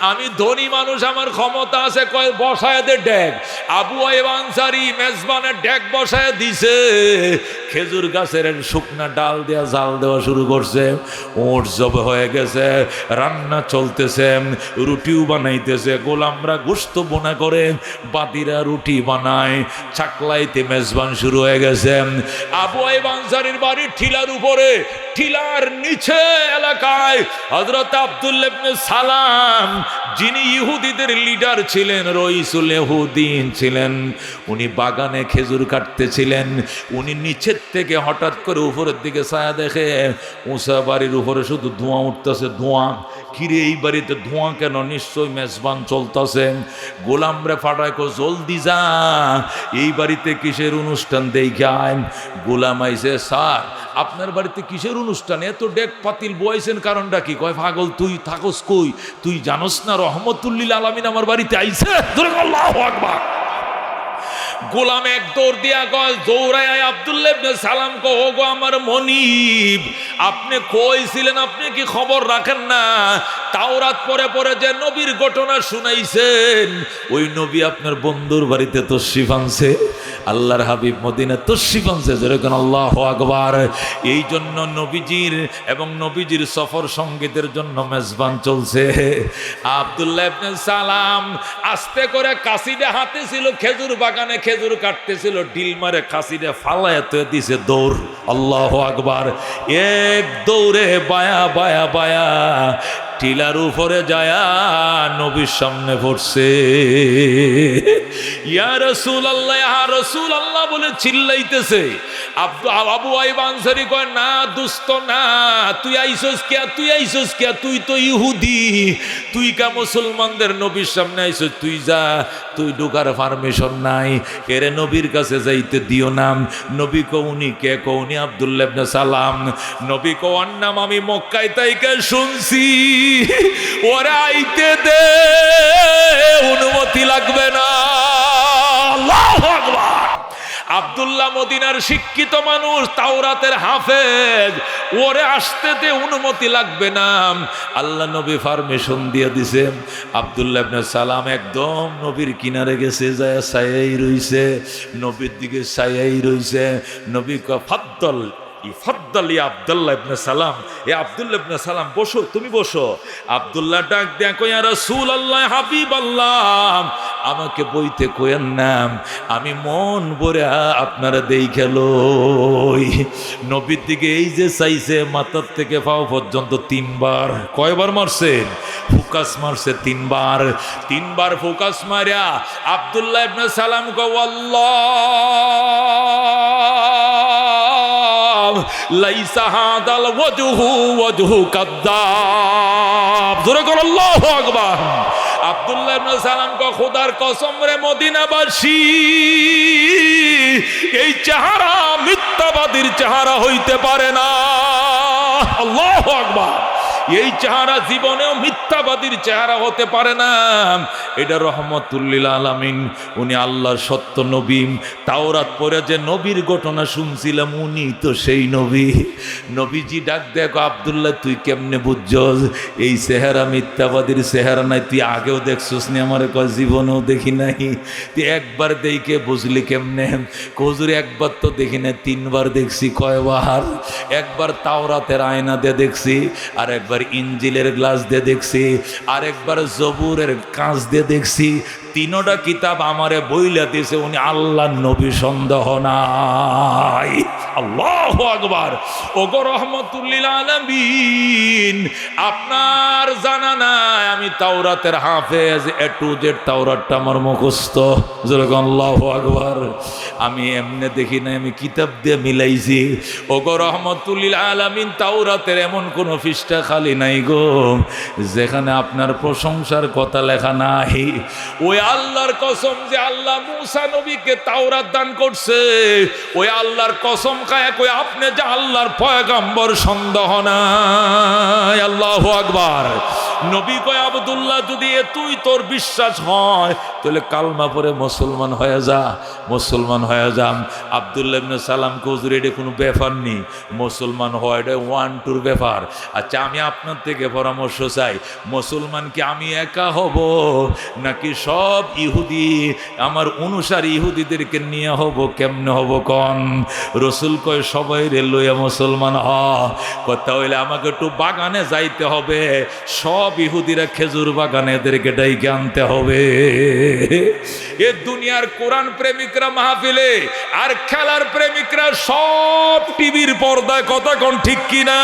আমি ধনী মানুষ, আমার ক্ষমতা আছে। কয়, বসায় দে ডেক। আবু আইয়ুব আনসারী মেজবানের ডেক বসায় দিছে। খেজুর গাছের শুকনা ডাল দেয়া জাল দেওয়া শুরু করছে। ওট জব হয়ে গেছে, রান্না চলতেছে, রুটিও বানাইতেছে। গোলামরা গোশত বোনা করে, বাদিরা রুটি বানায়, চাকলাইতে মেজবান শুরু হয়ে গেছে। আবু আইয়ুব আনসারীর বাড়ির ঠিলার উপরে, ঠিলার নিচে এলাকায় হযরত আব্দুল্লাহ ইবনে সালাম, যিনি ইহুদিদের লিডার ছিলেন, রইসুল ইহুদিন ছিলেন, উনি বাগানে খেজুর কাটতেছিলেন। উনি নিচের থেকে হঠাৎ করে উপরের দিকে ছায়া দেখে, উঁচা বাড়ির উপরে শুধু ধোঁয়া উঠতেছে, ধোঁয়া। কিরে, এই বাড়িতে ধোঁয়া কেন? নিশ্চয় মেজবান চলতেছে। গোলামরে ফাটায়, কো জলদি যা, এই বাড়িতে কিসের অনুষ্ঠান দেখায়। গোলাম আইছে, স্যার আপনার বাড়িতে কিসের অনুষ্ঠান? এত ডেক পাতিল বয়াইছেন, কারণটা কি? কয়, পাগল তুই থাকস কই? তুই জানোস না রহমতুল্লিল আলামিন আমার বাড়িতে আইছে? আল্লাহু আকবার। গোলাম এক দৌড় দিয়া কয়, দৌড়ায় আব্দুল্লাহ ইবনে সালাম কো, ও গো আমার মনিব, আপনি কইছিলেন আপনি কি খবর রাখেন না? তাওরাত পড়ে পড়ে যে নবীর ঘটনা শুনাইছেন, ওই নবী আপনার বন্ধুর বাড়িতে তশরিফ আনছে, আল্লাহর হাবিব মদিনা তশরিফ আনছে, যেরকম আল্লাহু আকবার। এই জন্য নবীজির এবং নবীজির সফর সঙ্গীতের জন্য মেজবান চলছে। আব্দুল্লাহ ইবনে সালাম আস্তে করে কাশিটা হাতে ছিল, খেজুর বাগানে খেজুর কাটতেছিল, ডিল মারে কাশিটা ফালায় তো দিছে দৌড়। আল্লাহু আকবার। এক দৌড়ে বায়া বায়া বায়া টিলার উপরে যায়া নবীর সামনে পড়ছে। ইয়া রাসূলুল্লাহ, ইয়া রাসূলুল্লাহ বলে চিল্লাইতেছে। আবু আইয়ুব আনসারী কয়, না দোস্ত না, তুই আইছস কে, তুই আইছস কে, তুই তো ইহুদি, তুই কা মুসলমানদের নবীর সামনে আইছস, তুই যা, তুই ঢোকার পারমিশন নাই, এরে নবীর কাছে যাইতে দিও না। নবী কওনি কে, কওনি আব্দুল্লাহ ইবনে সালাম। নবী কোয়ার নাম আমি মক্কায় তাইকে শুনছি, ওরা আইতে দে, অনুমতি লাগবে না। আল্লাহু আকবার। আব্দুল্লাহ মদিনার শিক্ষিত মানুষ, তাওরাতের হাফেজ, ওরে আসতে দে, অনুমতি লাগবে না। আল্লাহ নবী পারমিশন দিয়ে দিছে। আব্দুল্লাহ ইবনে সালাম একদম নবীর কিনারে গেছে, যায় ছায়াই রইছে, নবীর দিকে ছায়াই রইছে। নবী কয়, ফাদ্দল ইফাদ্দাল ইয়া আব্দুল্লাহ ইবনে সালাম, এ আব্দুল্লাহ ইবনে সালাম বসো, তুমি বসো। আব্দুল্লাহ ডাক দেয়া কয়, ইয়া রাসূলুল্লাহ, হাবিবাল্লাহ, আমাকে বইতে কইেন না, আমি মন ভরে আপনারা দেই খেলই। নবীর দিকে এই যে চাইছে, মাথার থেকে পাও পর্যন্ত তিনবার, কয়বার মারছেন? ফোকাস মারছে তিনবার। তিনবার ফোকাস মারিয়া আব্দুল্লাহ ইবনে সালাম কয়, আল্লাহ লাইসা হাদাল ওয়াজহু ওয়াজহু কাদ্দাব। জোরে বলো আল্লাহু আকবার। আব্দুল্লাহ ইবনে সালাম কো, খোদার কসম রে মদিনাবাসী, এই চেহারা মিথ্যাবাদীর চেহারা হইতে পারে না। আল্লাহু আকবার। এই চেহারা জীবনেও মিথ্যাবাদীর চেহারা হতে পারে না। এটা রহমতুল লিল আলামিন, উনি আল্লাহর সত্য নবী। তাওরাত পড়ে যে নবীর ঘটনা শুনছিলাম, উনি তো সেই নবী। নবীজি ডাক দেখো, আব্দুল্লাহ তুই কেমনে বুঝছস এই চেহারা মিথ্যাবাদীর চেহারা নাই? তুই আগেও দেখছস নি? আমার কয় জীবনেও দেখি নাই। তুই একবার দেখে বুঝলি কেমনে? হুজুর একবার তো দেখি না, তিনবার দেখছি। কয়বার? একবার তাওরাতের আয়না দিয়ে দেখছি, আর একবার ইঞ্জিলের গ্লাস দিয়ে দেখছি, আর একবার জবুরের কাঁচ দিয়ে দেখছি। তিনোটা কিতাব আমারে বইলা দিয়েছে উনি আল্লাহর নবী, সন্দেহ নাই। আল্লাহু আকবার। ওগো রহমতুল লিল আলামিন, আপনার জানা নাই আমি তাওরাতের হাফেজ, এ টু জেড তাওরাতটা আমার মুখস্থ। যেরকম আল্লাহু আকবার। আমি এমনি দেখি না, আমি কিতাব দিয়ে মিলাইছি। ওগো রহমতুল লিল আলামিন, তাওরাতের এমন কোন পৃষ্ঠা খালি নাই গো যেখানে আপনার প্রশংসার কথা লেখা নাই। ওই আল্লাহর কসম যে আল্লাহ মুসা নবীকে তাওরাত দান করছে, ওই আল্লাহর কসম খায় কই আপনি যে আল্লাহর পয়গম্বর, সন্দেহ নাই। আল্লাহু আকবার। নবী কয়, আব্দুল্লাহ যদি তুই তোর বিশ্বাস হয় তাহলে কালমা পড়ে মুসলমান হয়ে যা, মুসলমান হয়ে যাম। আব্দুল্লাহ ইবনে সালাম কে, হুজুর এটা কোনো ব্যাপার নেই, মুসলমান হয় এটা 1-2 ব্যাপার। আচ্ছা আমি আপনার থেকে পরামর্শ চাই, মুসলমান কি আমি একা হব নাকি সব ইহুদি আমার অনুসারী ইহুদিদেরকে নিয়ে হব? কেমনে হব কন? রসুল কয়, সবাই রে লইয়া মুসলমান হ। কথা হইলে আমাকে একটু বাগানে যাইতে হবে, সব ইহুদিরা খেজুর বাগানে, এদেরকে ডাইকে আনতে হবে। এ দুনিয়ার কোরআন প্রেমিকরা মাহফিলে, আর খেলার প্রেমিকরা সব টিভির পর্দায়। কথা কোন ঠিক কিনা?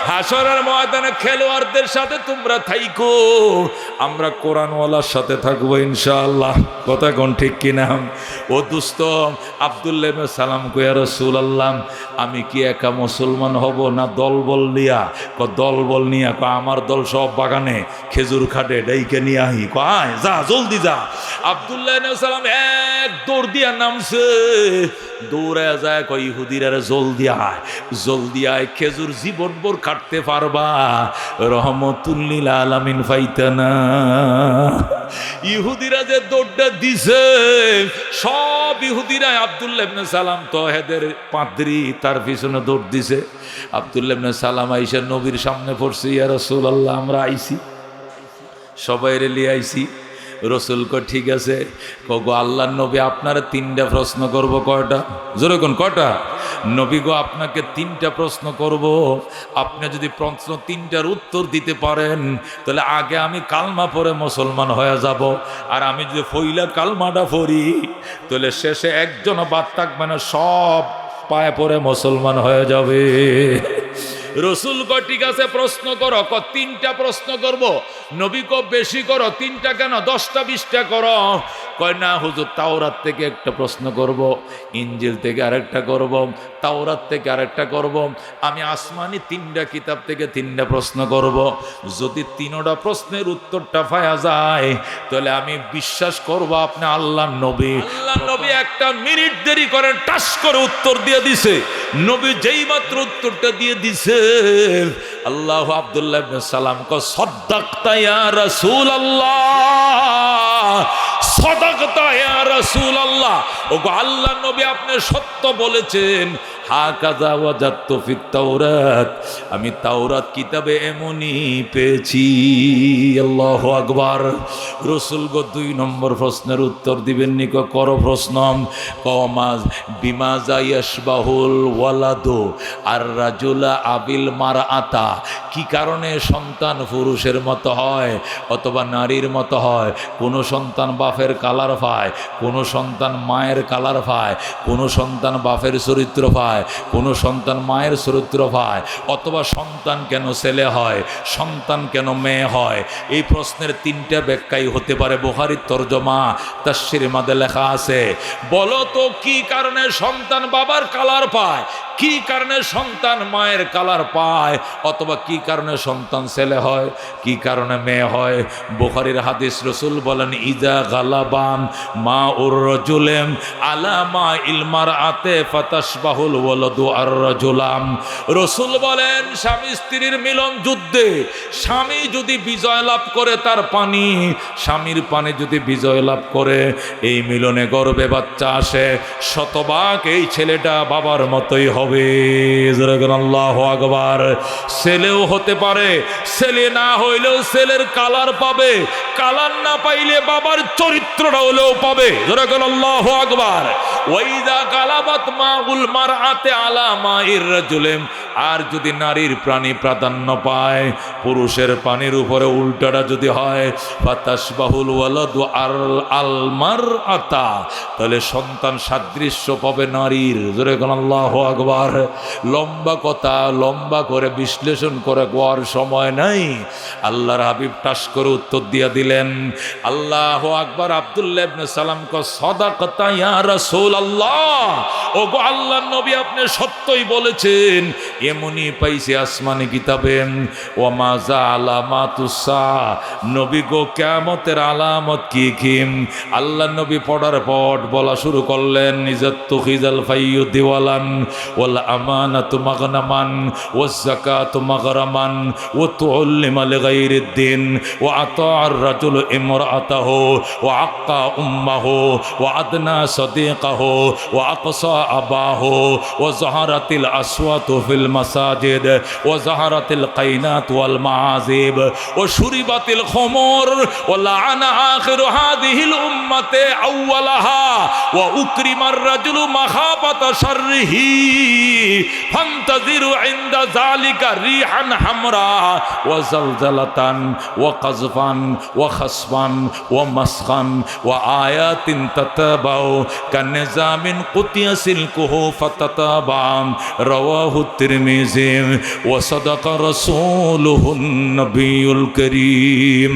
হাসরের ময়দানে খেলোয়াড়দের সাথে তোমরা থাইকো, আমরা কোরআনওয়ালার সাথে থাকবো ইনশাআল্লাহ। কথা কোন ঠিক কিনা? ও দোস্ত, আব্দুল্লাহ ইবনে সালাম কয়, ইয়া রাসূলুল্লাহ, আমি কি একা মুসলমান হব না দল বল নিয়া? দল বল নিয়া? আমার দল সব বাগানে খেজুর খাটে, ডাইকে নিয়ে আহি। কয় যা, জলদি যা। আব্দুল্লাহ ইবনে সালাম এক দৌড় দিয়া নামছে, দৌড়ে যায় কই ইহুদিরা জলদি আয় খেজুর জীবন ভর কাটতে পারবা, রহমতুল্লিল আলামিন ফাইতানা। ইহুদিরা যে দৌড়টা দিছে, সব ইহুদিরা আব্দুল্লাহ ইবনে সালাম তহেদের পাদ্রী, তার পিছনে দৌড় দিছে। আব্দুল্লাহ ইবনে সালাম আইসা নবীর সামনে পড়ছে, ইয়া রাসূলুল্লাহ আমরা আইছি, সবাই রেলি আইছি। রসুল কো ঠিক আছে, কগো আল্লাহর নবী আপনার তিনটা প্রশ্ন করব। কয়টা? জোরে কোন কয়টা? নবী গো আপনাকে তিনটা প্রশ্ন করব, আপনি যদি প্রশ্ন তিনটার উত্তর দিতে পারেন তাহলে আগে আমি কালমা পড়ে মুসলমান হয়ে যাব, আর আমি যদি ফইলা কালমাটা পড়ি তাহলে শেষে একজনও বাদ থাকবে না, সব পায়ে পড়ে মুসলমান হয়ে যাবে। রসুল কো ঠিক আছে প্রশ্ন করো। তিনটা প্রশ্ন করব। নবী কো বেশি করো, তিনটা কেন, 10টা 20টা করো। কয় না হুজুর, তাওরাত থেকে একটা প্রশ্ন করব, ইনজিল থেকে আরেকটা করব, তাওরাত থেকে আরেকটা করব, আমি আসমানি 3টা কিতাব থেকে 3টা প্রশ্ন করব। যদি 3টা প্রশ্নের উত্তরটা পাওয়া যায় তাহলে আমি বিশ্বাস করব আপনি আল্লাহর নবী। আল্লাহর নবী একটা মিনিট দেরি করেন, টাস করে উত্তর দিয়ে দিছে। নবী যেই মাত্র উত্তরটা দিয়ে দিছে, আল্লাহ আব্দুল্লাহ ইবনে সালাম কো সাদাকতা ইয়া রাসূলুল্লাহ, সাদাকতা ইয়া রাসূলুল্লাহ। ওগো আল্লাহর নবী আপনি সত্য বলেছেন। হাকাযা ওয়াজাদতু ফিত তাওরাত, আমি তাওরাত কিতাবে এমনই পেয়েছি। আল্লাহু আকবার। রাসূল গো 2 নম্বর প্রশ্নের উত্তর দিবেন নি? করো প্রশ্ন। কমাজ বিমাজা ইয়াশবাহুল ওয়ালাদু আর রাজুলা আবিল মারআতা, কি কারণে সন্তান পুরুষের মতো হয় অথবা নারীর মতো হয়? কোন সন্তান বাপের কালার পায়, কোন সন্তান মায়ের কালার পায়, কোন সন্তান বাপের চরিত্র পায়, কোন সন্তান মায়ের চরিত্র পায়, অথবা সন্তান কেন ছেলে হয়, সন্তান কেন মেয়ে হয়? এই প্রশ্নের 3টা ব্যাখ্যাই হতে পারে। বুখারীর তরজমা তাফসীরে মাঝে লেখা আছে, বলো তো কি কারণে সন্তান বাবার কালার পায়, কি কারণে সন্তান মায়ের কালার পায়, অথবা কি কারণে সন্তান ছেলে হয়, কি কারণে মেয়ে হয়? বুখারীর হাদিস, রাসূল বলেন ইজা গালাবান মা উর রাজুলাম আলা মা ইল মারআতে ফাতাশবাহুল ওয়ালাদু আর রাজুলাম। রাসূল বলেন স্বামী স্ত্রীর মিলন যুদ্ধে স্বামী যদি বিজয় লাভ করে, তার পানি, স্বামীর পানি যদি বিজয় লাভ করে, এই মিলনে গর্ভে বাচ্চা আসে, শতভাগ এই ছেলেটা বাবার মতোই হবে। আল্লাহু আকবার। ছেলেও হতে পারে, ছেলে না হইলেও ছেলের কালার পাবে, কালার না পাইলে বাবার চরিত্রটা হলেও পাবে। আল্লাহু আকবার। ওয়াইদা গালাবাত মাউল মারআতে আলা মাইর রাজুলিম, আর যদি নারীর প্রাণী প্রাধান্য পায় পুরুষের পানির উপরে উল্টাটা যদি হয়, ফাতাশবাহুল ওয়ালাদু আল মারআতা, তাহলে সন্তান সাদৃশ্য পাবে নারীর। জোরে কোন আল্লাহু আকবার। লম্বা কথা লম্বা করে বিশ্লেষণ করে কোয়ার সময় নাই। আল্লাহর হাবিব টাস করে উত্তর দিয়া দিলেন, আল্লাহু আকবার। আব্দুল্লাহ ইবনে সালাম কো সাদাকাতা ইয়া রাসূলুল্লাহ, ওগো আল্লাহর নবী আপনি সত্যই বলেছেন, এমনই পাইছে আসমানি কিতাবে। ওয়া মা যা আলামাতুসা, নবী গো কিয়ামতের আলামত কি কি? আল্লাহর নবী পড়ার পর বলা শুরু করলেন, ইজাতু খিজাল ফাইয়ু দিওয়ালান ওয়াল আমানাতু মাগনামান ওয়াজ যাকাতু মাগরামান ওয়া তুউল্লিমা লিগাইরিদ দিন ওয়া আতাআর রাজুল ইমরাআতাহু ওয়া আক্কা উম্মাহু ওয়া আদনা সাদিকাহু ওয়া আকসা আবাহু ওয়া যাহারাতিল আসওয়াতু ফিল মাসাজিদ ওয়া যাহারাতিল কাইনাত ওয়াল মাআজিব ওয়া শুরিবাতিল খুমুর ওয়া লাআনা আখিরু হাযিহিল উম্মাতি আউওয়ালাহা ওয়া উকরিমার রাজুলু মাখাবাতা শাররিহি ফান্তাযিরু ইনদা যালিকা রিহান হামরা ওয়া জালজালাতান ওয়া কাযফান ওয়া খাসফান ওয়া মাসখান ওয়া আয়াতিন তাতাবাউ কানিজামিন কুতিয়াসি সিলকুহু ফাতাতাবাম রাওয়াহু তিরমিজি ওয়া সাদাকা রাসূলুহুন নবিয়ুল করিম।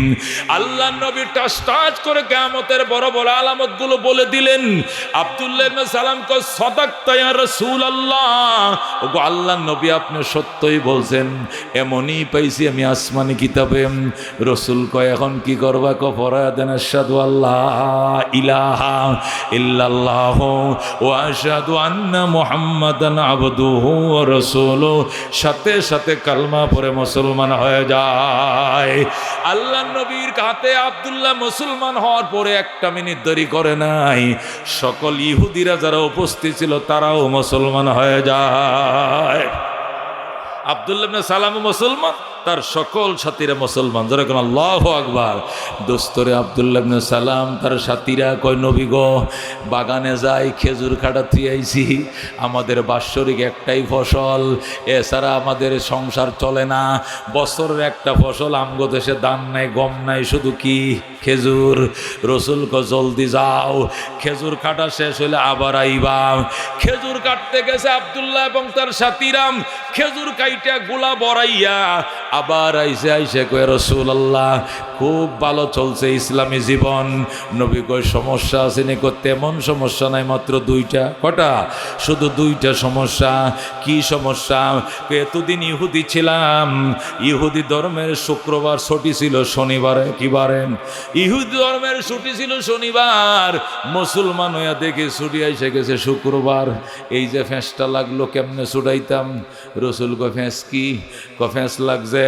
আল্লাহ নবী টাচ করে কিয়ামতের বড় বড় আলামতগুলো বলে দিলেন। আব্দুল্লাহ ইবনে সালাম কয় সাদাকতা ইয়া রাসূলুল্লাহ, ওগো আল্লাহর নবী আপনি সত্যই বলছেন, এমনই পাইছি আমি আসমানি কিতাবে। রাসূল কয় এখন কি করবা? কফরা দেন আশহাদু আল্লাহ ইলাহা ইল্লাল্লাহ ওয়া আশহাদু আন্না মুহাম্মাদান আবদুহু ওয়া রাসূলুহু, সাথে সাথে কালমা পড়ে মুসলমান হয়ে যায়। আল্লাহর নবীর হাতে আব্দুল্লাহ মুসলমান হওয়ার পরে একটা মিনিট দেরি করে নাই, সকল ইহুদিরা যারা উপস্থিত ছিল তারাও মুসলমান হয়ে যায়। আব্দুল্লাহ ইবনে সালাম মুসলমান, তার সকল সাথীরা মুসলমান। যারা কোন আল্লাহু আকবার। দোস্তরে আব্দুল্লাহ ইবনে সালাম তার সাথীরা কয় নবী গো, বাগানে যাই খেজুর কাটাতে আইছি, আমাদের বাৎসরিক একটাই ফসল, এছাড়া আমাদের সংসার চলে না। বছরের একটা ফসল, আমগো দেশে ধান নাই গম নাই, শুধু কি খেজুর। রসুল কো জলদি যাও, খেজুর কাটা শেষ হইলে আবার আইবা। খেজুর কাটতে গেছে আব্দুল্লাহ এবং তার সাথীরা, খেজুর কাইটা গোলা বড়াইয়া আবার আইসে কয় রাসূলুল্লাহ খুব ভালো চলছে ইসলামী জীবন। নবী কয় সমস্যা আছে নি? তেমন সমস্যা নাই, মাত্র দুইটা। কটা? শুধু দুইটা সমস্যা। কি সমস্যা? এতদিন ইহুদি ছিলাম, ইহুদি ধর্মের শুক্রবার ছুটি ছিল, শনিবারে কি বারেন? ইহুদি ধর্মের ছুটি ছিল শনিবার, মুসলমান হইয়া দেখে ছুটি আইসে গেছে শুক্রবার। এই যে ফেঁসটা লাগলো, কেমনে ছুটাইতাম? রসুল কয় ফেঁস কি? ফেঁস লাগছে,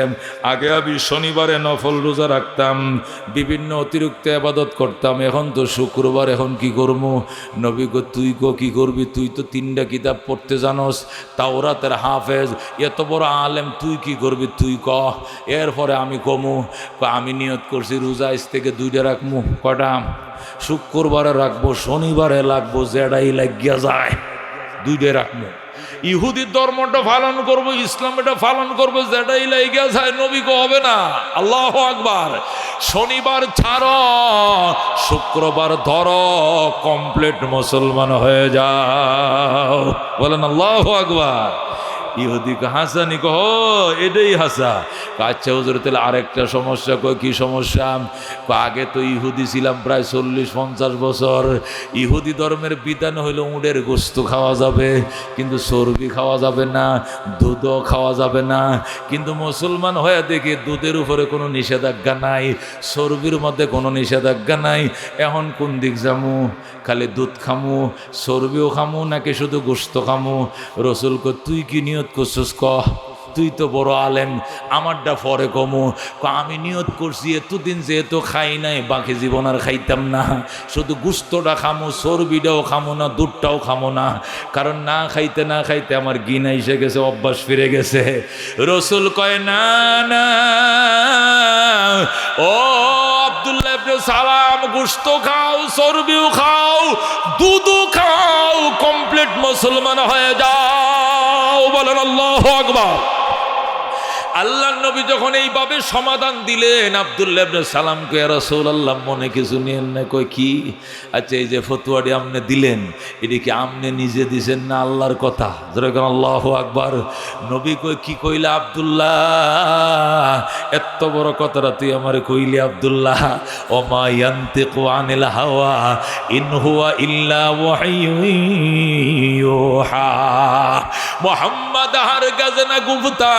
আগে আমি শনিবারে নফল রোজা রাখতাম, বিভিন্ন অতিরিক্ত ইবাদত করতাম, এখন তো শুক্রবার, এখন কি করবো? নবী গো তুই কি করবি? তুই তো 3টা কিতাব পড়তে জানোস, তাওরাতের হাফেজ, এত বড় আলেম, তুই কি করবি? তুই কহ। এরপরে আমি কমু, আমি নিয়ত করছি রোজা আজ থেকে 2টা রাখবো। কটা? শুক্রবারে রাখবো, শনিবারে লাগবো, যেটাই লাগিয়া যায় 2টা রাখবো। ইহুদির ধর্মটা পালন করবো, ইসলামটা পালন করবো, যেটাই লাগিয়া যায়। নবী কো হবে না। আল্লাহু আকবার। শনিবার ছাড়ো, শুক্রবার ধরো, কমপ্লিট মুসলমান হয়ে যাও। বলেন আল্লাহু আকবার। ইহুদি হাসানি কহ, এটাই হাসা। আচ্ছা হুজুর, তাহলে আরেকটা সমস্যা। কয় কি সমস্যা? আগে তো ইহুদি ছিলাম প্রায় 40-50 বছর। ইহুদি ধর্মের বিধান হইল উটের গোস্ত খাওয়া যাবে, কিন্তু চর্বি খাওয়া যাবে না, দুধও খাওয়া যাবে না। কিন্তু মুসলমান হয়ে দেখি দুধের উপরে কোনো নিষেধাজ্ঞা নাই, চর্বির মধ্যে কোনো নিষেধাজ্ঞা নাই। এখন কোন দিক যামু? খালি দুধ খামু, চর্বিও খামু, নাকি শুধু গোস্ত খামু? রসুল কো তুই কি নিয়ত করছিস? কহ, তুই তো বড় আলেম, আমারটা পরে কমু। আমি নিয়ত করছি এতদিন যেহেতু খাই নাই, বাকি জীবন আর খাইতাম না, শুধু গুস্তটা খামো, চর্বিটাও খামো না, দুধটাও খামো না। কারণ না খাইতে আমার গিনা এসে গেছে, অভ্যাস ফিরে গেছে। রসুল কয় না না, ও আব্দুল্লাহ ইবনে সালাম, গুস্ত খাও, চর্বিও খাও, দুধও খাও, কমপ্লিট মুসলমান হয়ে যাও। বলেন আল্লাহু আকবার। আল্লাহ নবী যখন এইভাবে সমাধান দিলেন, আব্দুল্লাহ ইবনে সালামকে, ইয়া রাসূলুল্লাহ মনে কিছু নিয়েন না। কই কি? আচ্ছা এই যে ফতোয়াটি আপনি দিলেন, এটি কি আপনি নিজে দিছেন না আল্লাহর কথা? যেরকম আল্লাহু আকবার। নবী কই কি কইলা আব্দুল্লাহ? এত বড় কথাটা তুই আমারে কইলি আব্দুল্লাহ? ওমা ইয়ান্তিকু আনিল হাওয়া ইন হুয়া ইল্লা ওয়াহয়ুন ইউহা। মুহাম্মদ হারগাজ না গুফতা,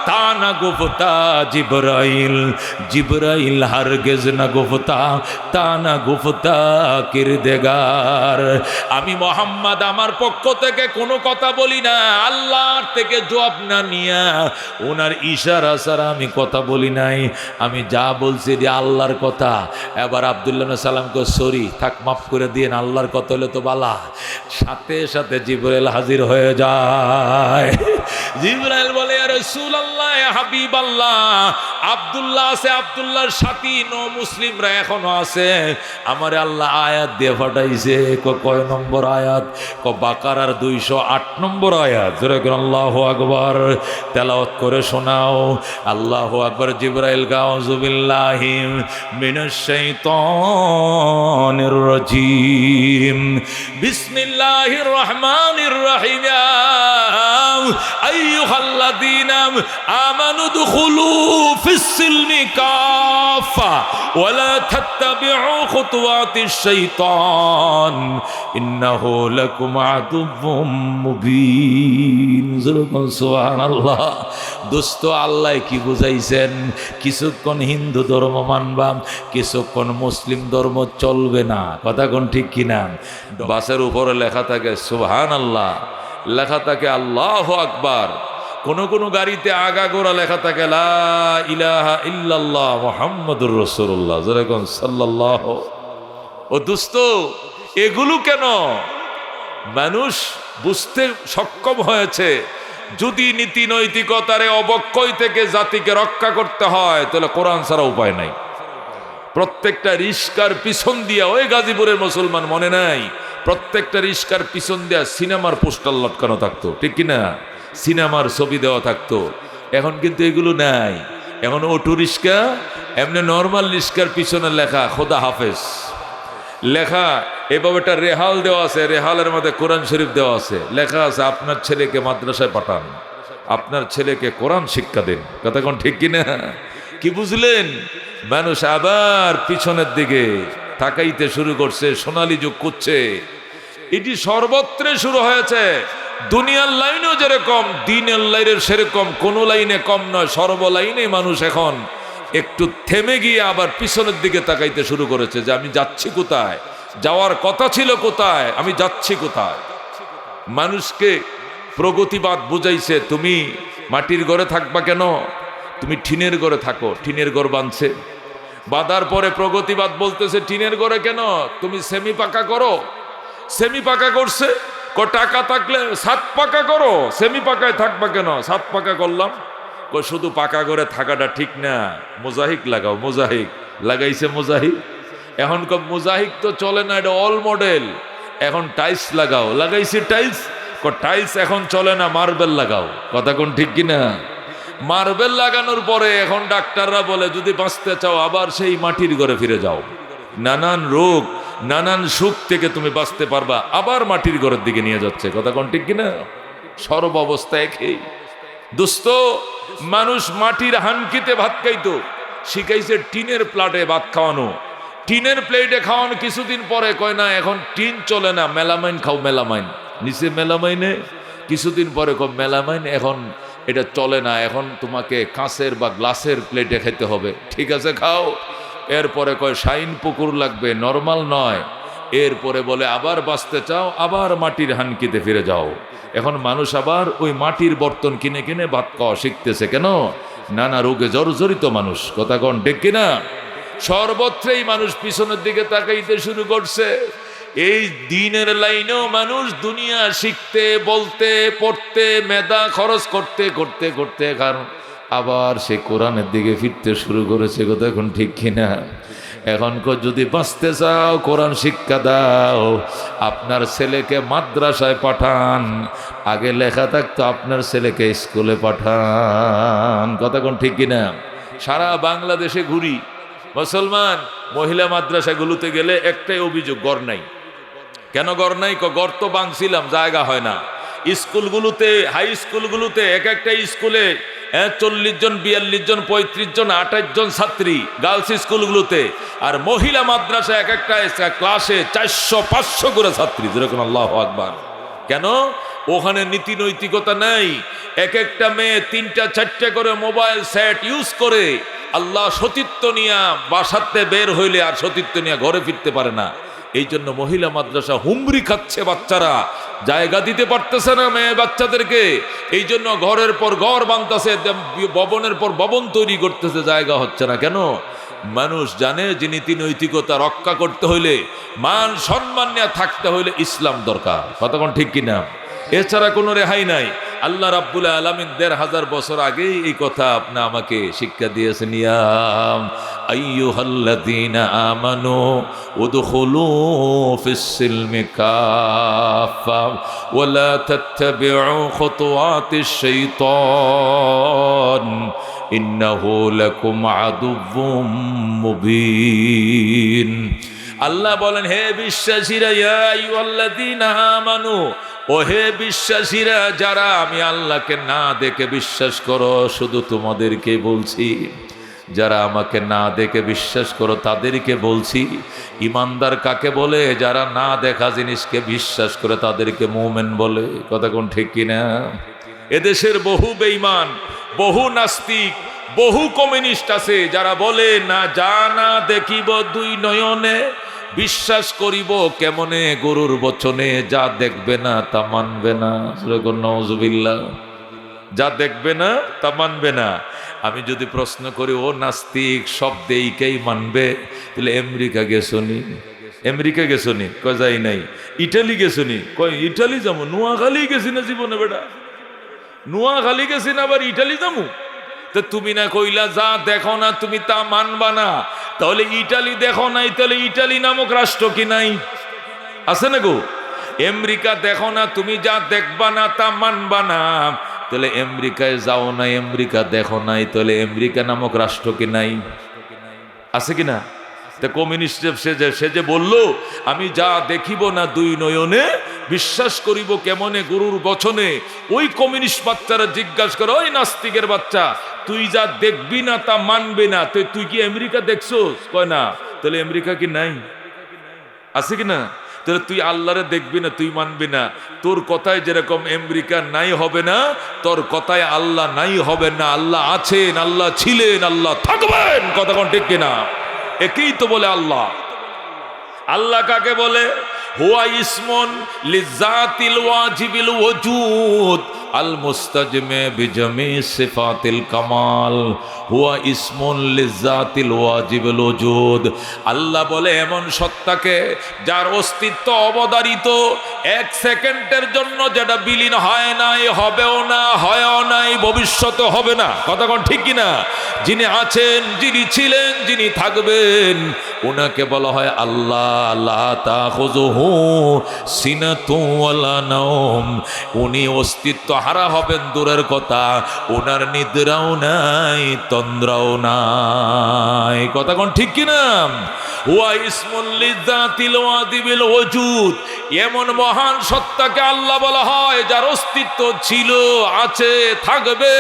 তা না গুফতা জিবরাইল, জিবরাইল হারগিজ না গুফতা, তা না গুফতা কিরদেগার। আমি মুহাম্মদ আমার পক্ষ থেকে কোনো কথা বলি না, আল্লাহর থেকে জবাব না নিয়া ওনার ইশারা ছাড়া আমি কথা বলি নাই। আমি যা বলছি যে আল্লাহর কথা। এবার আব্দুল্লাহ ইবনে সালামকে সরি, থাক মাফ করে দিয়েন, আল্লাহর কথা হলে তো বালা। সাথে সাথে জিবরাইল হাজির হয়ে যায়। জিবরাইল বলে ইয়া রাসূলুল্লাহ, ইয়া হাবিবাল্লাহ, আব্দুল্লাহ আছে, আব্দুল্লাহর সাথী মুসলিমরা এখনো আছে। আমারে আল্লাহ আয়াত দিয়ে ফাটাইছে। কয় নম্বর আয়াত? বাকারার 208 নম্বর আয়াত। আল্লাহু আকবার, তেলাওয়াত করে শোনাও। আল্লাহু আকবার। জিবরাইল আউযু বিল্লাহি মিনাশ শাইতানির রাজিম, বিসমিল্লাহির রহমানির রহিম, আইয়ুহাল্লাযীনা আমানু দুখুলু ফিস সিলমি কাফা ওয়া লা তাত্তাবিউ খুতুওয়াতিশ শাইতান ইন্নাহু লাকুম আদুউম মুবিন। সুবহানাল্লাহ। দোস্ত, আল্লাহ কি বুঝাইছেন? কিছুক্ষণ হিন্দু ধর্ম মানবা, কিছুক্ষণ মুসলিম ধর্ম চলবে না। কথা কোন ঠিক কিনা? বাসের উপরে লেখা থাকে সুবহানাল্লাহ, লেখা থাকে আল্লাহু আকবার। কোন গাড়িতে আগাগোড়া লেখা থাকে লা ইলাহা ইল্লাল্লাহ মুহাম্মাদুর রাসূলুল্লাহ সাল্লাল্লাহু। ও দোস্ত, এগুলো কেন? মানুষ বুঝতে সক্ষম হয়েছে যদি নীতি নৈতিকতার অবক্ষয় থেকে জাতিকে রক্ষা করতে হয় তাহলে কোরআন ছাড়া উপায় নাই। প্রত্যেকটা রিস্কার পিছন দিয়া, ওই গাজীপুরের মুসলমান মনে নাই, প্রত্যেকটা রিস্কার পিছন দিয়া সিনেমার পোস্টার লটকানো থাকতো, ঠিক কিনা? সিনেমার ছবি দেওয়া থাকতো। এখন কিন্তু এগুলো নাই। এখন অটো রিস্কা, এমনি নর্মাল রিস্কার পিছনে লেখা খোদা হাফেজ লেখা, এভাবে একটা রেহাল দেওয়া আছে, রেহালের মধ্যে কোরআন শরীফ দেওয়া আছে, লেখা আছে আপনার ছেলেকে মাদ্রাসায় পাঠান, আপনার ছেলেকে কোরআন শিক্ষা দিন। কথা কোন ঠিক কিনা? কি বুঝলেন? মানুষ আবার পিছনের দিকে তাকাইতে শুরু করছে, সোনালী যুগ করছে। এটি সর্বত্রে শুরু হয়েছে। দুনিয়ার লাইনেও যেরকম, দিনের লাইনের সেরকম, কোন লাইনে কম নয়। সর্ব লাইনে মানুষ এখন একটু থেমে গিয়ে আবার পিছনের দিকে তাকাইতে শুরু করেছে যে আমি যাচ্ছি কোথায়, যাওয়ার কথা ছিল কোথায়, আমি যাচ্ছি কোথায়। মানুষকে প্রগতিবাদ বুঝাইছে, তুমি মাটির ঘরে থাকবা কেন, তুমি টিনের ঘরে থাকো। টিনের ঘর বাঁধছে, বাঁধার পরে প্রগতিবাদ বলতেছে টিনের ঘরে কেন, তুমি সেমি পাকা করো। সেমি পাকা করছে, টাকা থাকলে সাত পাকা করো, সেমি পাকায় থাকবা কেন? সাত পাকা করলাম। শুধু পাকা করে থাকাটা ঠিক না, মোজাহিক লাগাও। মোজাহিক লাগাইছে, মোজাহিক। এখন মোজাহিক তো চলে না, এটা অল মডেল। এখন টাইলস লাগাও, লাগাইছে টাইলস। টাইলস এখন চলে না, মার্বেল লাগাও। কথা কোন ঠিক কিনা? মার্বেল লাগানোর পরে এখন ডাক্তাররা বলে যদি বাঁচতে চাও আবার সেই মাটির ঘরে ফিরে যাও, নানান রোগ নানান সুখ থেকে তুমি বাঁচতে পারবা, আবার মাটির ঘরের দিকে নিয়ে যাচ্ছে। কথা কোন ঠিক কিনা? সর্ব অবস্থা একই। দোস্ত, মানুষ মাটির হানকিতে ভাত খাইতো, শিখাইছে টিনের প্লেটে ভাত খাওয়ানো। টিনের প্লেটে খাওয়ানো কিছুদিন পরে কয় না এখন টিন চলে না, মেলামাইন খাও। মেলামাইন নিচে মেলামাইনে, কিছুদিন পরে কয় মেলামাইন এখন এটা চলে না, এখন তোমাকে কাঁচের বা গ্লাসের প্লেটে খেতে হবে। ঠিক আছে, খাও। এরপরে কয় শাইন পুকুর লাগবে, নরমাল নয়। এরপরে বলে আবার বাঁচতে চাও, আবার মাটির হানকিতে ফিরে যাও। এখন মানুষ আবার ওই মাটির বর্তন কিনে কিনে ভাত খাওয়া শিখতেছে। কেন? নানা রোগে জর্জরিত মানুষ। কথা কন ঠিক কিনা? সর্বত্রই মানুষ পিছনের দিকে তাকাইতে শুরু করছে। এই দিনের লাইনেও মানুষ দুনিয়া শিখতে, বলতে, পড়তে, মেধা খরচ করতে করতে করতে কারণ আবার সে কোরআনের দিকে ফিরতে শুরু করেছে। কথা এখন ঠিক কিনা? এখন যদি বাঁচতে চাও কোরআন শিক্ষা দাও, আপনার ছেলেকে মাদ্রাসায় পাঠান। আগে লেখা থাকতো আপনার ছেলেকে স্কুলে পাঠান। কথা কোন ঠিক কিনা? সারা বাংলাদেশে ঘুরি, মুসলমান মহিলা মাদ্রাসাগুলোতে গেলে একটাই অভিযোগ, ঘর নাই। কেন ঘর নাই? ঘর তো বাঁধছিলাম, জায়গা হয় না। স্কুলগুলোতে, হাই স্কুলগুলোতে এক একটা স্কুলে 40 জন, 42 জন, 35 জন, 28 জন ছাত্রী গার্লস স্কুলগুলোতে। আর মহিলা মাদ্রাসা এক একটা ক্লাসে 400-500 করে ছাত্রী। যেরকম আল্লাহু আকবার। কেন? ওখানে নীতি নৈতিকতা নাই। এক একটা মেয়ে 3টা-4টা করে মোবাইল সেট ইউজ করে। আল্লাহ সতীত্ব নিয়ে বাসাতে বের হইলে আর সতীত্ব নিয়ে ঘরে ফিরতে পারে না। এই জন্য মহিলা মাদ্রাসা হুমড়ি খাচ্ছে, বাচ্চারা জায়গা দিতে পারতেছে না মেয়ে বাচ্চাদেরকে। এই জন্য ঘরের পর ঘর বানতেছে, ভবনের পর ভবন তৈরি করতেছে, জায়গা হচ্ছে না। কেন? মানুষ জানে যে নীতি নৈতিকতা রক্ষা করতে হইলে, মান সম্মান নিয়ে থাকতে হইলে ইসলাম দরকার। কতক্ষণ ঠিক কিনা? এছাড়া কোনো রেহাই নাই। আল্লাহ রাব্বুল আলামিন ১৫০০ বছর আগেই এই কথা আপনি আমাকে শিক্ষা দিয়েছেন, ইয়া আইয়ুহাল্লাযীনা আমানু উদখুলু ফিস-সিলমি কাফা ওয়া লা তাত্তাবিউ খুতুওয়াতিশ শাইতান ইন্নাহু লাকুম আদুউম মুবিন। আল্লাহ বলেন, হে বিশ্বাসীরা, ইয়া আইয়ুহাল্লাযীনা আমানু, ও হে বিশ্বাসীরা যারা আমি আল্লাহকে না দেখে বিশ্বাস করো, শুধু তোমাদেরকে বলছি, যারা আমাকে না দেখে বিশ্বাস করো তাদেরকে বলছি। ইমানদার কাকে বলে? যারা না দেখা জিনিসকে বিশ্বাস করে তাদেরকে মুমিন বলে। কথা কোন ঠিক কিনা? এদেশের বহু বেঈমান, বহু নাস্তিক, বহু কমিউনিস্ট আছে যারা বলে না, যা না দেখিব দুই নয়নে বিশ্বাস করিব কেমনে গরুর বচনে, যা দেখবে না তা মানবে না। নাউজুবিল্লাহ। যা দেখবে না তা মানবে না। আমি যদি প্রশ্ন করি, ও নাস্তিক, সব দেইকেই মানবে, তাহলে আমেরিকা গেছনি? আমেরিকা গেছনি? কয় যাই নাই। ইটালি গেছনি? কয় ইটালি যাবো। নোয়াখালী গেছি না জীবনে বেটা? নোয়াখালী গেছি না, আবার ইটালি যাবো? তো তুমি না কইলা যা দেখো না তুমি তা মানবা না, তাহলে ইটালি দেখো নাই, তাহলে ইটালি নামক রাষ্ট্র কি নাই? আছে না গো? আমেরিকা দেখো না তুমি, যা দেখবা না তা মানবা না, তাহলে আমেরিকায় যাও না, আমেরিকা দেখো নাই, তাহলে আমেরিকা নামক রাষ্ট্র কি নাই? আছে কিনা? তা কমিউনিস্ট সে যে বললো আমি যা দেখিব না দুই নয়নে বিশ্বাস করিব কেমনে গরুর বচনে, ওই কমিউনিস্ট বাচ্চারা জিজ্ঞাসা করে, ওই নাস্তিকের বাচ্চা, তুই যা দেখবি না তা মানবি না, তুই কি আমেরিকা দেখছোস? কয় না। তাহলে আমেরিকা কি নাই? আছে কিনা? তাহলে তুই আল্লাহরে দেখবি না, তুই মানবি না, তোর কথায় যেরকম আমেরিকা নাই হবে না, তোর কথায় আল্লাহ নাই হবে না। আল্লাহ আছেন, আল্লাহ ছিলেন, আল্লাহ থাকবেন। কথা কোন ঠিক কিনা? একেই তো বলে আল্লাহ। আল্লাহ কাকে বলে? হুয়া ইসমুন লিজাতিল ওয়াজিবিল ওজুদ আল মুস্তাজমে বিজামি সিফাতিল কামাল। হুয়া ইসমুন লিজাতিল ওয়াজিবিল ওজুদ। আল্লাহ বলে এমন সত্তাকে যার অস্তিত্ব অবধারিত, এক সেকেন্ডের জন্য যেটা বিলীন হয় নাই, হবেও না, হয়ও নাই, ভবিষ্যতে হবে না। কথা কোন ঠিক কিনা? যিনি আছেন, যিনি ছিলেন, যিনি থাকবেন, ওনাকে বলা হয় আল্লাহ। লা তাখুযুহু সিনাতুন ওয়ালা নাওম। উনি অস্তিত্ব হারা হবেন দূরের কথা, ওনার নিদ্রাও নাই, তন্দ্রাও নাই। কথা কোন ঠিক কিনা? ওয়া ইসমুল লিজাতিল ওয়াজিবিল ওজুদ। এমন মহান সত্তাকে আল্লাহ বলা হয় যার অস্তিত্ব ছিল, আছে, থাকবে,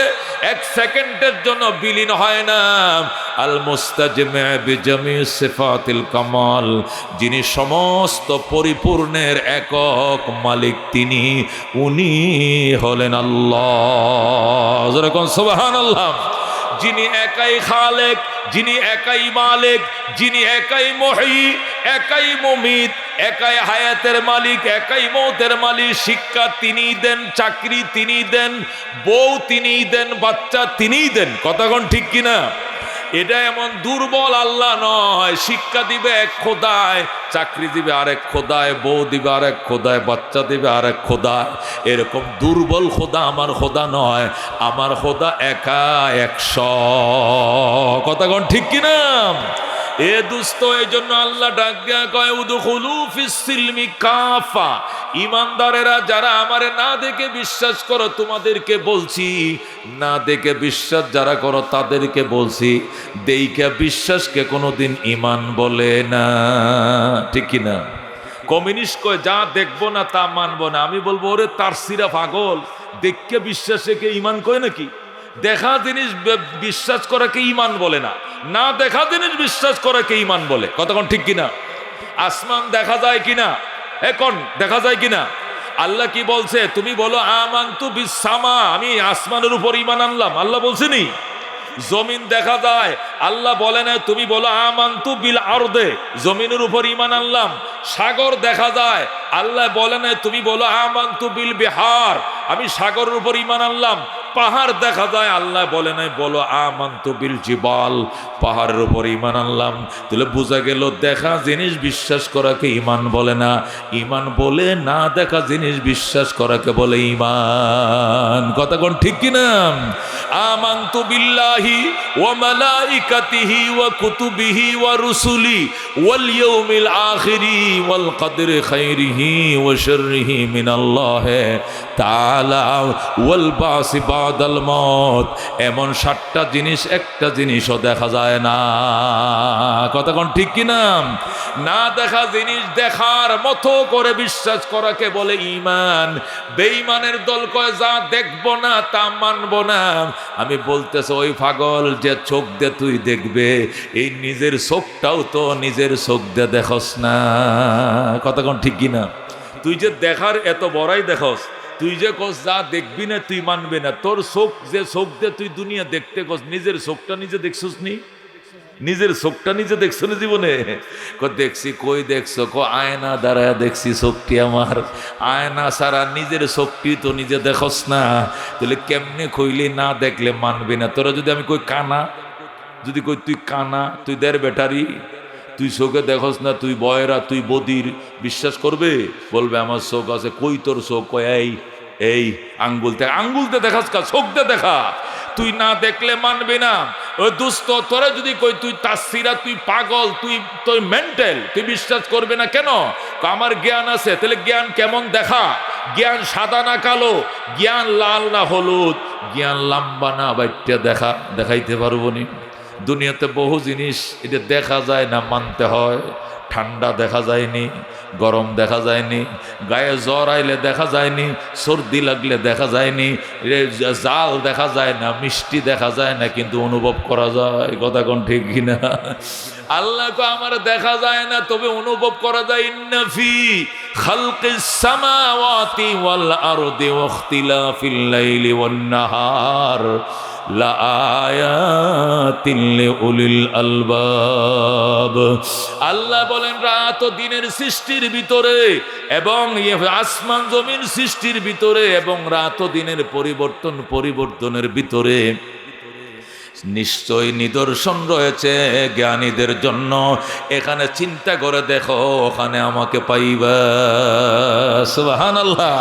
এক সেকেন্ডের জন্য বিলীন হয় না। আল মুস্তাজমে বিজামি সিফাতিল কামাল। যিনি সমস্ত পরিপূর্ণের একক মালিক, তিনি, উনি হলেন আল্লাহ। যেরকম সুবহানাল্লাহ। যিনি একাই খালেক, যিনি একাই মালিক, যিনি একাই মুহয়ী, একাই মুমিত, একাই হায়াতের মালিক, একাই মৌতের মালিক। শিক্ষা তিনিই দেন, চাকরি তিনিই দেন, বউ তিনিই দেন, বাচ্চা তিনিই দেন। কথা কোন ঠিক কিনা? এটা এমন দুর্বল আল্লাহ নয়। শিক্ষা দিবে এক খোদায়, চাকরি দিবে আরেক খোদায়, বউ দিবে আরেক খোদায়, বাচ্চা দিবে আরেক খোদায়। এরকম দুর্বল খোদা আমার খোদা নয়। আমার খোদা একা, 100। কথা কোন ঠিক কিনা? এ দুস্থ, এই জন্য আল্লাহ ডাক দিয়া কয় উদখুলু ফিস-সিলমি কাফা। ইমানদারেরা যারা আমারে না দেখে বিশ্বাস করো তোমাদেরকে বলছি, না দেখে বিশ্বাস যারা করো তাদেরকে বলছি। দেইকা বিশ্বাসকে কোনোদিন ঈমান বলে না। ঠিক কিনা? কমিউনিস্ট কয় যা দেখবো না তা মানবো না। আমি বলবো, ওরে তার সিরা পাগল, দেখকে বিশ্বাসে কে ঈমান কয় নাকি? দেখা জিনিস বিশ্বাস করাকে ঈমান বলে না, না দেখা জিনিস বিশ্বাস করাকে ঈমান বলে। কতক্ষণ ঠিক কিনা? আসমান দেখা যায় কিনা? এখন দেখা যায় কিনা? আল্লাহ কি বলছে? তুমি বলো আমানতু বিস-সামা, আমি আসমানের উপর ঈমান আনলাম। আল্লাহ বলছেনি। জমিন দেখা যায়, আল্লাহ বলে না তুমি বলো আমানতু বিল আরদে, জমিনের উপর ঈমান আনলাম। সাগর দেখা যায়, আল্লাহ বলে না তুমি বলো আমানতু বিল বিহার, আমি সাগরের উপর ঈমান আনলাম। পাহাড় দেখা যায়, আল্লাহ বলে নাই বলো আমানতু বিল জিবাল, পাহাড়ের উপর ঈমান আনলাম। তাহলে বোঝা গেল দেখা জিনিস বিশ্বাস করাকে ঈমান বলে না, ঈমান বলে না দেখা জিনিস বিশ্বাস করাকে বলে ঈমান। কথা কোন ঠিক কিনা? আমানতু বিল্লাহি ওয়া মালাইকাতিহি ওয়া কুতুবিহি ওয়া রুসুলি ওয়াল ইয়াউমিল আখিরি ওয়াল কদরি খাইরিহি ওয়া শাররিহি মিনাল্লাহ তাআলা ওয়াল বাসি বাদাল মউত। এমন 7টা জিনিস একটা জিনিসও দেখা যায় না। কথা কোন ঠিক কিনা? না দেখা জিনিস দেখার মতো করে বিশ্বাস করাকে বলে ঈমান। বেঈমানের দল কয় যা দেখবো না তা মানবো না। আমি বলতেছি ওই পাগল যে চোখ দিয়ে তুই দেখবে, এই নিজের চোখটাও তো নিজের চোখ দিয়ে দেখস না। কথা কোন ঠিক কিনা? তুই যে দেখার এত বড়াই দেখস, তুই যে কস যা দেখবি না তুই মানবে না, তোর চোখ যে চোখ দিয়ে তুই দুনিয়া দেখতে কস, নিজের চোখটা নিজে দেখছিস নি? নিজের চোখটা নিজে দেখছো না জীবনে? দেখছি। কই দেখছো? আয়না দাঁড়ায় দেখছি চোখটি আমার। আয়না ছাড়া নিজের চোখটি তো নিজে দেখস না। তাহলে কেমনে কইলি না দেখলে মানবি না? তোরা যদি আমি কই কানা, যদি কই তুই কানা, তুই দের ব্যাটারি, তুই চোখে দেখস না, তুই বয়রা, তুই বদির, বিশ্বাস করবে? বলবে আমার চোখ আছে। কই তোর চোখ? কই এই আঙ্গুলতে দেখাস কা? চোখ দিয়ে দেখা। তুই না দেখলে মানবি না। ও দুস্থ, তোরা যদি কই তুই তাসসিরা, তুই পাগল, তুই মেন্টাল, তুই বিশ্বাস করবে না কেন? আমার জ্ঞান আছে। তাহলে জ্ঞান কেমন দেখা? জ্ঞান সাদা না কালো, জ্ঞান লাল না হলুদ, জ্ঞান লম্বা না বাইটটা দেখাইতে পারবো নি? দুনিয়াতে বহু জিনিস এটা দেখা যায় না, মানতে হয়। ঠান্ডা দেখা যায়নি, গরম দেখা যায়নি, গায়ে জ্বর আইলে দেখা যায়নি, সর্দি লাগলে দেখা যায়নি, জাল দেখা যায় না, মিষ্টি দেখা যায় না, কিন্তু অনুভব করা যায়। কথা কোন ঠিক কিনা? আল্লাহকে আমার দেখা যায় না, তবে অনুভব করা যায়। ইন্না ফি খালকিস সামাওয়াতি ওয়াল আরদি ওয়া ইখতিলাফিল লাইলি ওয়ান নাহার লাআয়াতিন লিউলিল আলবাব। আল্লাহ বলেন রাত ও দিনের সৃষ্টির ভিতরে এবং আসমান জমিন সৃষ্টির ভিতরে এবং রাত ও দিনের পরিবর্তনের ভিতরে নিশ্চয় নিদর্শন রয়েছে জ্ঞানীদের জন্য। এখানে চিন্তা করে দেখো, ওখানে আমাকে পাইবা। সুবহানাল্লাহ।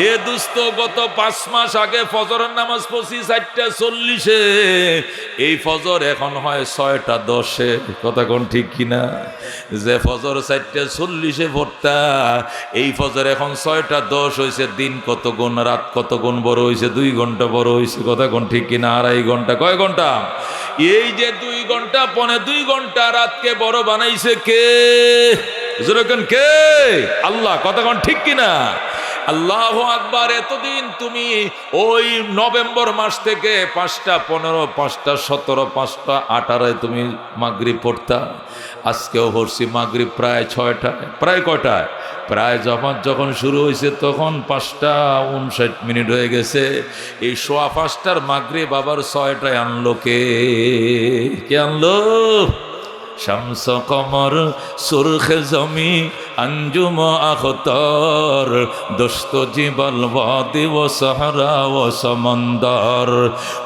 এ দুস্থ, গত 5 মাস আগে ফজরের নামাজ পড়ছি 4:40-এ, এই ফজর এখন হয় 6:10-এ। কথা কোন ঠিক কিনা? যে ফজর 4:40-এ পড়তা, এই ফজর এখন 6:10 হয়েছে। দিন কত গুণ, রাত কত গুণ বড় হয়েছে, 2 ঘন্টা বড় হয়েছে। কথা কোন ঠিক কিনা? 2.5 ঘন্টা। কয় ঘন্টা? এই যে 2 ঘন্টা, 2.25 ঘন্টা রাতকে বড় বানাইছে কে? যেরকম কে? আল্লাহ। কথা কোন ঠিক কিনা? আল্লাহু আকবার। এতদিন তুমি ওই নভেম্বর মাস থেকে 5:15, 5:17, 5:18 তুমি মাগরিব পড়তা। আজকেও পড়ছি মাগরিব প্রায় 6টায়। প্রায় কয়টায়? প্রায় যখন শুরু হয়েছে তখন 5:59 হয়ে গেছে। এই 5:15টার মাগরিব আবার 6টায় আনলো কে? আনলো? শামস কমর সুরখে জমি अंजुम अख्तर दोस्त जीबल वादी व सहरा व समंदर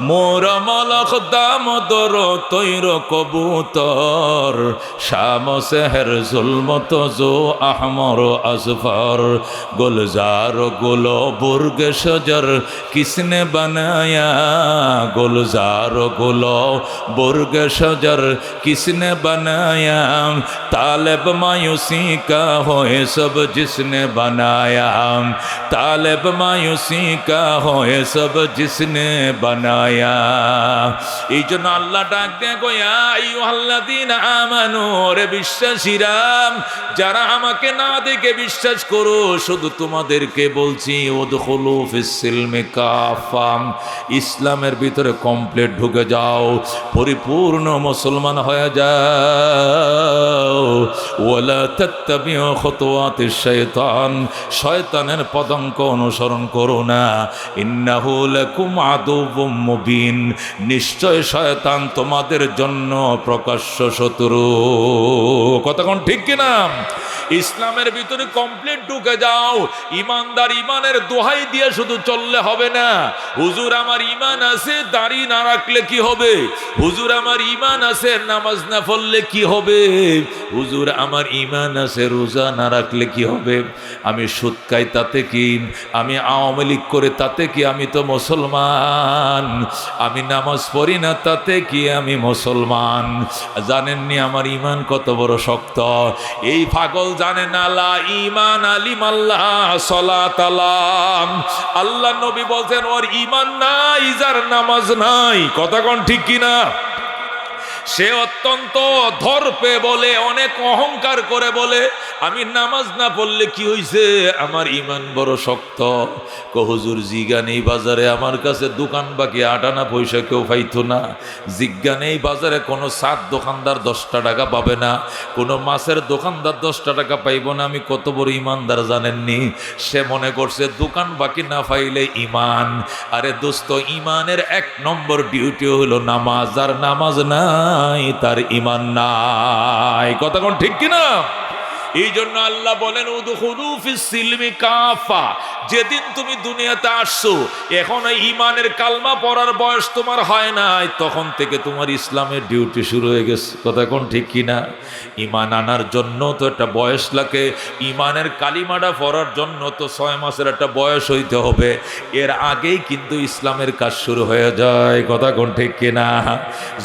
मोरा मलक दाम दरो तैर कबूतर शाम सेहर जुल्मत जो अहमर अजफर गुलजार गुलो बुर्ग शजर किसने बनाया गुलजार गुलो बुर्ग शजर किसने बनाया तालिब मायूसी का हो ये सब जिसने बनाया तालिब मायूसी का हो ये सब जिसने बनाया এই জন্য আল্লাহ ডাক দেয় গো ইয়া আইয়ুহাল্লাযীনা আমানু রে বিশ্বাসীরা যারা আমাকে না দেখে বিশ্বাস করো শুধু তোমাদেরকে বলছি উদখুলু ফিস সিলমি কাফা ইসলামের ভিতরে কমপ্লিট ঢুকে যাও পরিপূর্ণ মুসলমান হয়ে যাও ওয়ালা তাত্তাবিউ খুতুওয়াতিশ শাইতান শয়তানের পদাঙ্ক অনুসরণ করো না ইন্নাহু লাকুম আদুউম মুবিন নিশ্চয় শয়তান তোমাদের জন্য প্রকাশ্য শত্রু কথা কোন ঠিক কিনা ইসলামের ভিতরে কমপ্লিট ঢুকে যাও। ইমানদার ইমানের দোহাই দিয়ে শুধু চললে হবে না। হুজুর আমার ইমান আছে, দাড়ি না রাখলে কি হবে? হুজুর আমার ইমান আছে, নামাজ না পড়লে কি হবে? হুজুর আমার ইমান আছে, রোজা না রাখলে কি হবে? আমি সুদ খাই তাতে কি? আমি আওয়ামী লীগ করে তাতে কি? আমি তো মুসলমান। আমি নামাজ পড়ি না তাতে কি? আমি মুসলমান। জানেননি আমার ইমান কত বড় শক্ত? এই পাগল জানে না লা ঈমান আলিমাল্লাহ সালাত আলাম। আল্লাহ নবী বলছেন ওর ঈমান নাই যার নামাজ নাই। কথা কোন ঠিক কিনা? সে অত্যন্ত ধর্পে বলে, অনেক অহংকার করে বলে আমি নামাজ না পড়লে কি হইছে, আমার ইমান বড় শক্ত। হুজুর জিগা নেই বাজারে, আমার কাছে দোকান বাকি আটানা পয়সা কেউ পাইতো না। জিজ্ঞা নেই বাজারে কোনো সাত দোকানদার 10টা টাকা পাবে না, কোনো মাছের দোকানদার 10টা টাকা পাইব না। আমি কত বড় ইমানদার জানেননি? সে মনে করছে দোকান বাকি না পাইলে ইমান। আরে দোস্ত, ইমানের 1 নম্বর ডিউটি হলো নামাজ। আর নামাজ নাই তার ইমান নাই। কথা কোন ঠিক কিনা? এই জন্য আল্লাহ বলেন উদখুলু ফিস সিলমি কাফা। যেদিন তুমি দুনিয়াতে আসছো, এখন ইমানের কালমা পড়ার বয়স তোমার হয় নাই, তখন থেকে তোমার ইসলামের ডিউটি শুরু হয়ে গেছে। কথা কোন ঠিক কিনা? ইমান আনার জন্য তো একটা বয়স লাগে, ইমানের কালিমাটা পড়ার জন্য তো 6 মাসের একটা বয়স হইতে হবে। এর আগেই কিন্তু ইসলামের কাজ শুরু হয়ে যায়। কথা কোন ঠিক কিনা?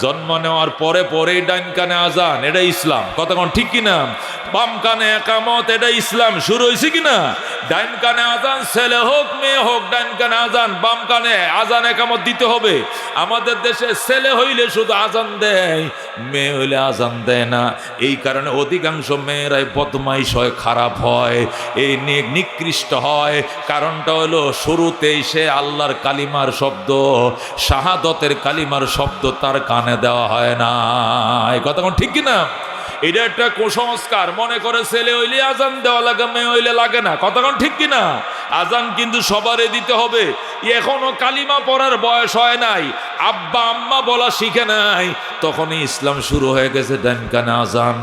জন্ম নেওয়ার পরে পরেই ডাইন কানে আজান, এটা ইসলাম। কথা কোন ঠিক কিনা? বাম কানে একামত, এটা ইসলাম শুরু হয়েছে কিনা? ডাইন কানে আজান, ছেলে হোক মেয়ে হোক, ডাইন কানে আজান, বাম কানে আজান একামত দিতে হবে। আমাদের দেশে ছেলে হইলে শুধু আজান দেয়, মেয়ে হইলে আজান দেয় না। এই কারণে অধিকাংশ মেয়েরাই বদমাইশ হয়, খারাপ হয়, এই নিকৃষ্ট হয়। কারণটা হলো শুরুতেই সে আল্লাহর কালিমার শব্দ, শাহাদতের কালিমার শব্দ তার কানে দেওয়া হয় না। এই কথা কোন ঠিক কিনা? এটা একটা কুসংস্কার, মনে করে ছেলে হইলে আজান দেওয়া লাগে, মেয়ে হইলে লাগে না। কথা কোন ঠিক কিনা? আজান কিন্তু সবারই দিতে হবে। এখনো কালিমা পড়ার বয়স হয় নাই, আব্বা আম্মা বলা শিখে নাই, তখনই ইসলাম শুরু হয়ে গেছে। ডান কানে আজান,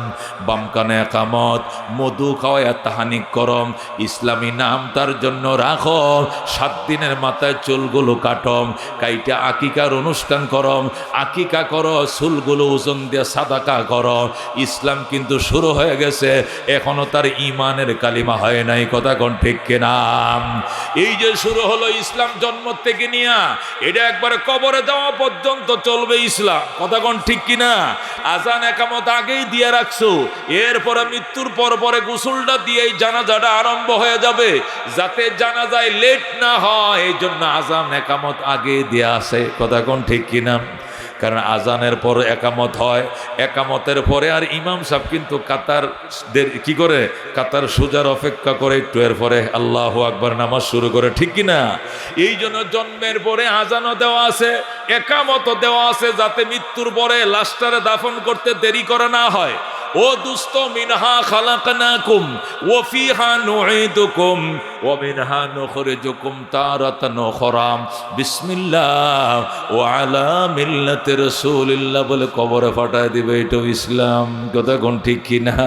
বাম কানে একামত, মধু খাওয়ায় তাহানিক করম, ইসলামী নাম তার জন্য রাখো, 7 দিনের মাথায় চুলগুলো কাটম, কাইটা আকিকার অনুষ্ঠান করম, আকিকা করো, চুলগুলো ওজন দিয়ে সাদাকা করো। ইসলাম কিন্তু শুরু হয়ে গেছে, এখনো তার ইমানের কালিমা হয় নাই। কথা কোন ঠিক কিনা? এই যে শুরু হলো ইসলাম জন্ম থেকে নিয়া, এটা একবারে কবরে যাওয়া পর্যন্ত চলবে ইসলাম। কথা কোন ঠিক কিনা? আজান একামত আগেই দিয়ে রাখছো, এরপরে মৃত্যুর পর পরে গোসলটা দিয়েই জানাজাটা আরম্ভ হয়ে যাবে, যাতে জানাজায় লেট না হয়। এই জন্য আজান একামত আগে দিয়ে আসে। কথা কোন ঠিক কিনা? কারণ আজানের পর একামত হয়, একামতের পরে আর ইমাম সাহেব কিন্তু কাতার কি করে, কাতার সোজার অপেক্ষা করে, একটু এর পরে আল্লাহু আকবার নামাজ শুরু করে। ঠিক কিনা? এই জন্য জন্মের পরে আজানও দেওয়া আছে, একামতও দেওয়া আছে, যাতে মৃত্যুর পরে লাশটারে দাফন করতে দেরি করা না হয়। ও দুস্ত, মিনহা খালাকনাকুম ওয়া ফিহা নুঈদুকুম ওয়া মিনহা নুখরিজুকুম তারাতান উখরা। বিসমিল্লাহ ওয়া আলা মিল্লাতি রাসূলিল্লাহ বলে কবরে ফাটায় দিবে, এটাও ইসলাম। কথা কোন ঠিক কিনা?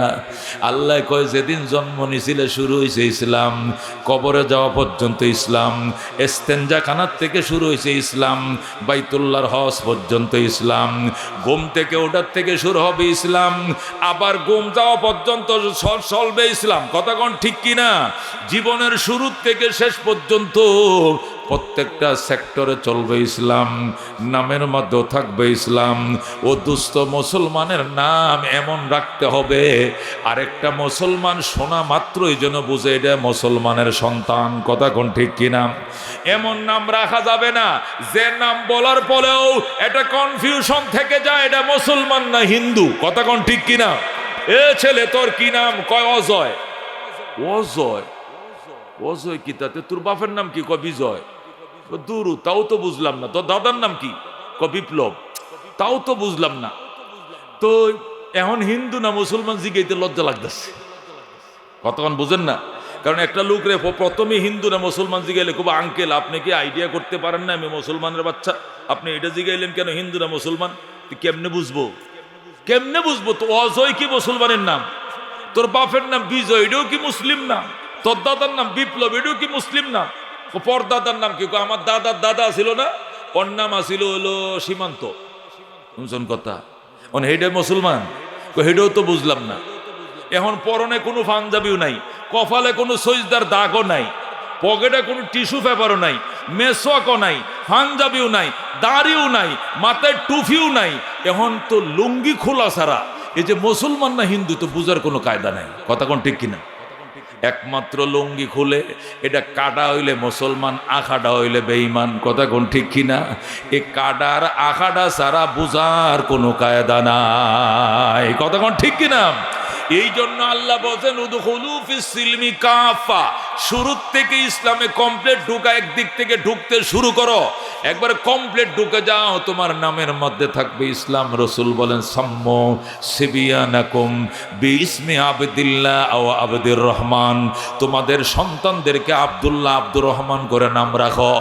আল্লাহ কয় যেদিন জন্ম নিছিলে শুরু হয়েছে ইসলাম, কবরে যাওয়া পর্যন্ত ইসলাম, ইস্তেঞ্জাখানার থেকে শুরু হয়েছে ইসলাম, বাইতুল্লাহর হজ পর্যন্ত ইসলাম, ঘুম থেকে ওঠার থেকে শুরু হবে ইসলাম, আবার ঘুম যাওয়া পর্যন্ত চলবে ইসলাম। কথা কোন ঠিক কিনা? জীবনের শুরু থেকে শেষ পর্যন্ত প্রত্যেকটা সেক্টরে চলবে ইসলাম, নামের মধ্যেও থাকবে ইসলাম। ও দুস্থ, মুসলমানের নাম এমন রাখতে হবে আরেকটা মুসলমান শোনা মাত্রই যেন বুঝে এটা মুসলমানের সন্তান। কথা কোন ঠিক কিনা? এমন নাম রাখা যাবে না যে নাম বলার পরেও এটা কনফিউশন থেকে যায় এটা মুসলমান না হিন্দু। কথা কোন ঠিক কিনা? এ ছেলে তোর কি নাম? কয় অজয়। অজয়? অজয় কি? তাতে তোর বাপের নাম কি? কয় বিজয়। দুরু, তাও তো বুঝলাম না। তোর দাদার নাম কি? কয় বিপ্লব। তাও তো বুঝলাম না। তো এখন হিন্দু না মুসলমান জিগাইতে লজ্জা লাগতেছে। কতক্ষণ বুঝেন না? কারণ একটা লোক রে প্রথমে হিন্দু না মুসলমান জিগাইলে খুব, আঙ্কেল আপনি কি আইডিয়া করতে পারেন না আমি মুসলমানের বাচ্চা, আপনি এটা জিগাইলেন কেন হিন্দু না মুসলমান? কেমনে বুঝবো? কেমনে বুঝবো? তো অজয় কি মুসলমানের নাম? তোর বাপের নাম বিজয়, এটাও কি মুসলিম না? তোর দাদার নাম বিপ্লব, এটাও কি মুসলিম না? পর দাদার নাম কি? আমার দাদার দাদা ছিল না, ওর নাম আসিল হলো সীমান্ত। শুনছেন কথা? হেডে মুসলমান, হেডেও তো বুঝলাম না। এখন পরনে কোনো পাঞ্জাবিও নাই, কপালে কোনো সজদার দাগও নাই, পকেটে কোনো টিস্যু পেপারও নাই, মেসওয়াকও নাই, পাঞ্জাবিও নাই, দাড়িও নাই, মাথায় টুফিও নাই। এখন তো লুঙ্গি খোলা ছাড়া এই যে মুসলমান না হিন্দু তো বুঝার কোনো কায়দা নাই। কথা কোন ঠিক কিনা? একমাত্র লুঙ্গি খুলে এটা কাটা হইলে মুসলমান, আখাডা হইলে বেঈমান। কথা কোন ঠিক কিনা? এই কাটার আখাডা ছাড়া বুঝার কোনো কায়দা নাই। কথা কোন ঠিক কিনা? এই জন্য আল্লাহ বলেন উদখুলু ফিস সিলমি কাফা, শুরু থেকে ইসলামে কমপ্লিট ঢুকা, একদিক থেকে ঢুকতে শুরু করো, একবার কমপ্লিট ঢুকে যাও, তোমার নামের মধ্যে থাকবে ইসলাম। রাসূল বলেন সাম্মু সিবিয়ানাকুম বিইসমি আবদিল্লাহ আও আবদির রহমান, তোমাদের সন্তানদেরকে আব্দুল্লাহ আব্দুর রহমান করে নাম রাখো।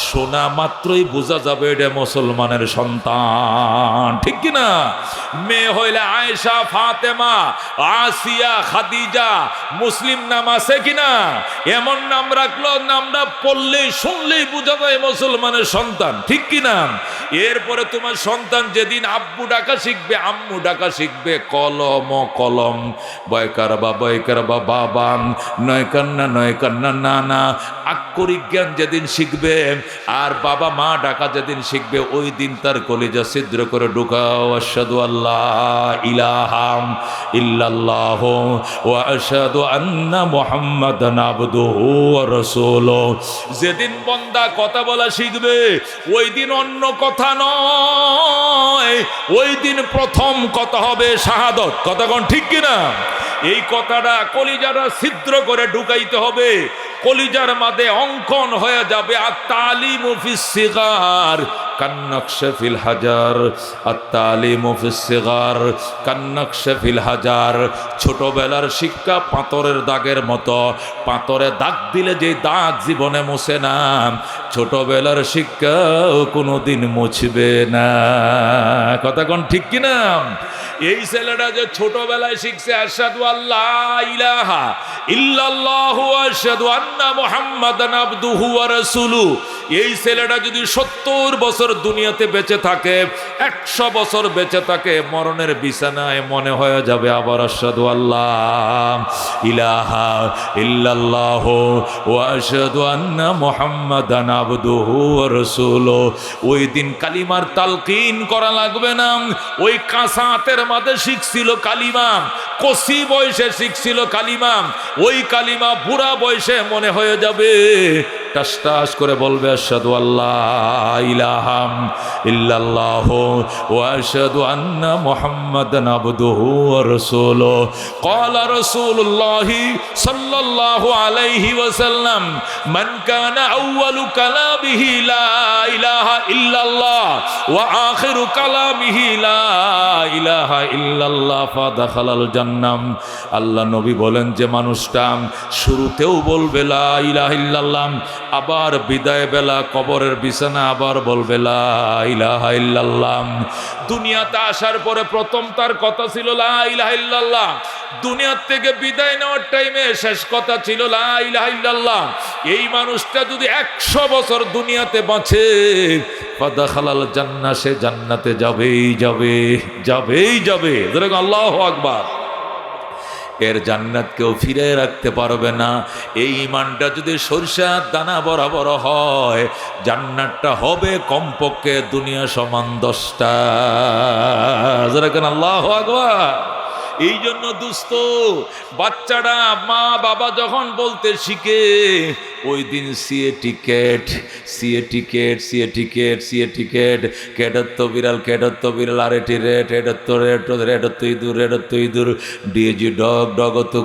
শোনা মাত্রই বোঝা যাবে এটা মুসলমানের সন্তান, ঠিক কিনা? মেয়ে হইলে আয়েশা, ফাতেমা, আসিয়া, খাদিজা, মুসলিম নাম আছে কিনা? এমন নাম রাখলো, নামটা পড়লেই শুনলেই বোঝা যায় মুসলমানের সন্তান, ঠিক কিনা? এরপরে তোমার সন্তান যেদিন আব্বু ডাকা শিখবে, আম্মু ডাকা শিখবে, কলম ও কলম, বয়কার বা বাবা, নয় কান্না নানা, আক্ষরিক জ্ঞান যেদিন শিখবে আর বাবা মা ডাকা যেদিন শিখবে, ওই দিন তার কলিজা ছিদ্র করে ঢুকাও আশহাদু আল্লাহ ইলাহা ইল্লাল্লাহ ওয়া আশহাদু আন্না মুহাম্মাদান আবদুহু ওয়া রাসূলুহু। যেদিন বান্দা কথা বলা শিখবে, ওই দিন অন্য কথা নয়, ওই দিন প্রথম কথা হবে শাহাদত। কথা কোন ঠিক কিনা? এই কথাটা কলিজাটা ছিদ্র করে ঢুকাইতে হবে, কলিজার মাঝে অঙ্কন হয়ে যাবে। আত-তালিমু ফিস সিগার কান্নাকশা ফিল হাজার, আত-তালিমু ফিস সিগার কান্নাকশা ফিল হাজার। ছোটবেলার শিক্ষা পাথরের দাগের মতো, পাথরে দাগ দিলে যে দাগ জীবনে মুছে না, ছোটবেলার শিক্ষা কোনোদিন মুছবে না। কথা কোন ঠিক কিনা? এই ছেলেটা যে ছোটবেলায় শিখছে আশহাদু আল্লাহ ইলাহা ইল্লাল্লাহু ওয়া আশহাদু আন্না মুহাম্মাদান আবদুহু ওয়া রাসূলুহু, এই ছেলেটা যদি 70 বছর দুনিয়াতে বেঁচে থাকে, 100 বছর বেঁচে থাকে, মরণের বিছানায় মনে হয়ে যাবে আবার আশহাদু আল্লাহ ইলাহা ইল্লাল্লাহু ওয়া আশহাদু আন্না মুহাম্মাদান আবদুহু ওয়া রাসূলুহু। ওই দিন কালিমার তালকিন করা লাগবে না। ওই কাঁচা হাতের মাঝে শিখছিল কালিমা, কচি বয়সে শিখছিল কালিমা, ওই কালিমা বুড়া বয়সে মনে হয়ে যাবে। টাস টাস করে বলবে আশহাদু আল্লাহ ইলাহা ইল্লাল্লাহু ওয়া আশহাদু আন্না মুহাম্মাদান আবদুহু ওয়া রাসূলুহু। ক্বালা রাসূলুল্লাহ সাল্লাল্লাহু আলাইহি ওয়াসাল্লাম মান কানা আউয়ালু কালামিহি লা ইলাহা ইল্লাল্লাহ ওয়া আখিরু কালামিহি লা ইলাহা ইল্লাল্লাহ ফাদাখালাল জান্নাহ। আল্লাহ নবী বলেন যে মানুষটা শুরুতেও বলবে লা ইলাহা ইল্লাল্লাহ, আবার বিদায় বেলা কবরের বিছানা আবার বলবে লা ইলাহা ইল্লাল্লাহ। দুনিয়াতে আসার পরে প্রথম তার কথা ছিল লা ইলাহা ইল্লাল্লাহ, দুনিয়ার থেকে বিদায় নেওয়ার টাইমে শেষ কথা ছিল লা ইলাহা ইল্লাল্লাহ। এই মানুষটা যদি 100 বছর দুনিয়াতে বাঁচে, ফাদাখালাল জান্নাহ, সে জান্নাতে যাবেই যাবে, যাবেই যাবে। যেরকম আল্লাহু আকবার। এর জান্নাত কেউ ফিরে রাখতে পারবে না। এই ঈমানটা যদি সরিষার দানা বরাবর হয়, জান্নাতটা হবে কমপক্ষে দুনিয়া সমান 10টা। যেরকম আল্লাহু আকবার। এই জন্য দোস্ত, বাচ্চারা মা বাবা যখন বলতে শিখে, ওই দিন সিএ টিকেট, কেডত্ব বিড়াল, আরেটি রেট, রেডত্ব ইঁদুর, ডিএজি ডগ, ডগত্ব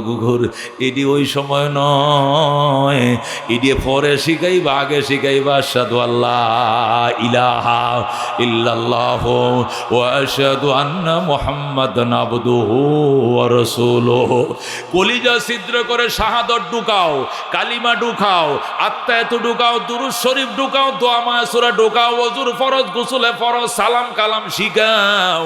কুকুর। এটি ওই সময় নয়, এটি পরে শিখাইবা, আগে শিখাইবা আশহাদু আল্লাহ ইলাহা ইল্লাল্লাহু ওয়া আশহাদু আন্না মুহাম্মাদান আবদুহু ওয়া রাসূলুহু। কলিজা ছিদ্র করে শাহাদাত ঢুকাও, কালিমা ঢুকাও, আত্মায়াত ঢুকাও, দুরূদ শরীফ ঢুকাও, দোয়া মাসুরা ঢুকাও, ওযুর ফরজ, গোসলে ফরজ, সালাম কালাম শিখাও।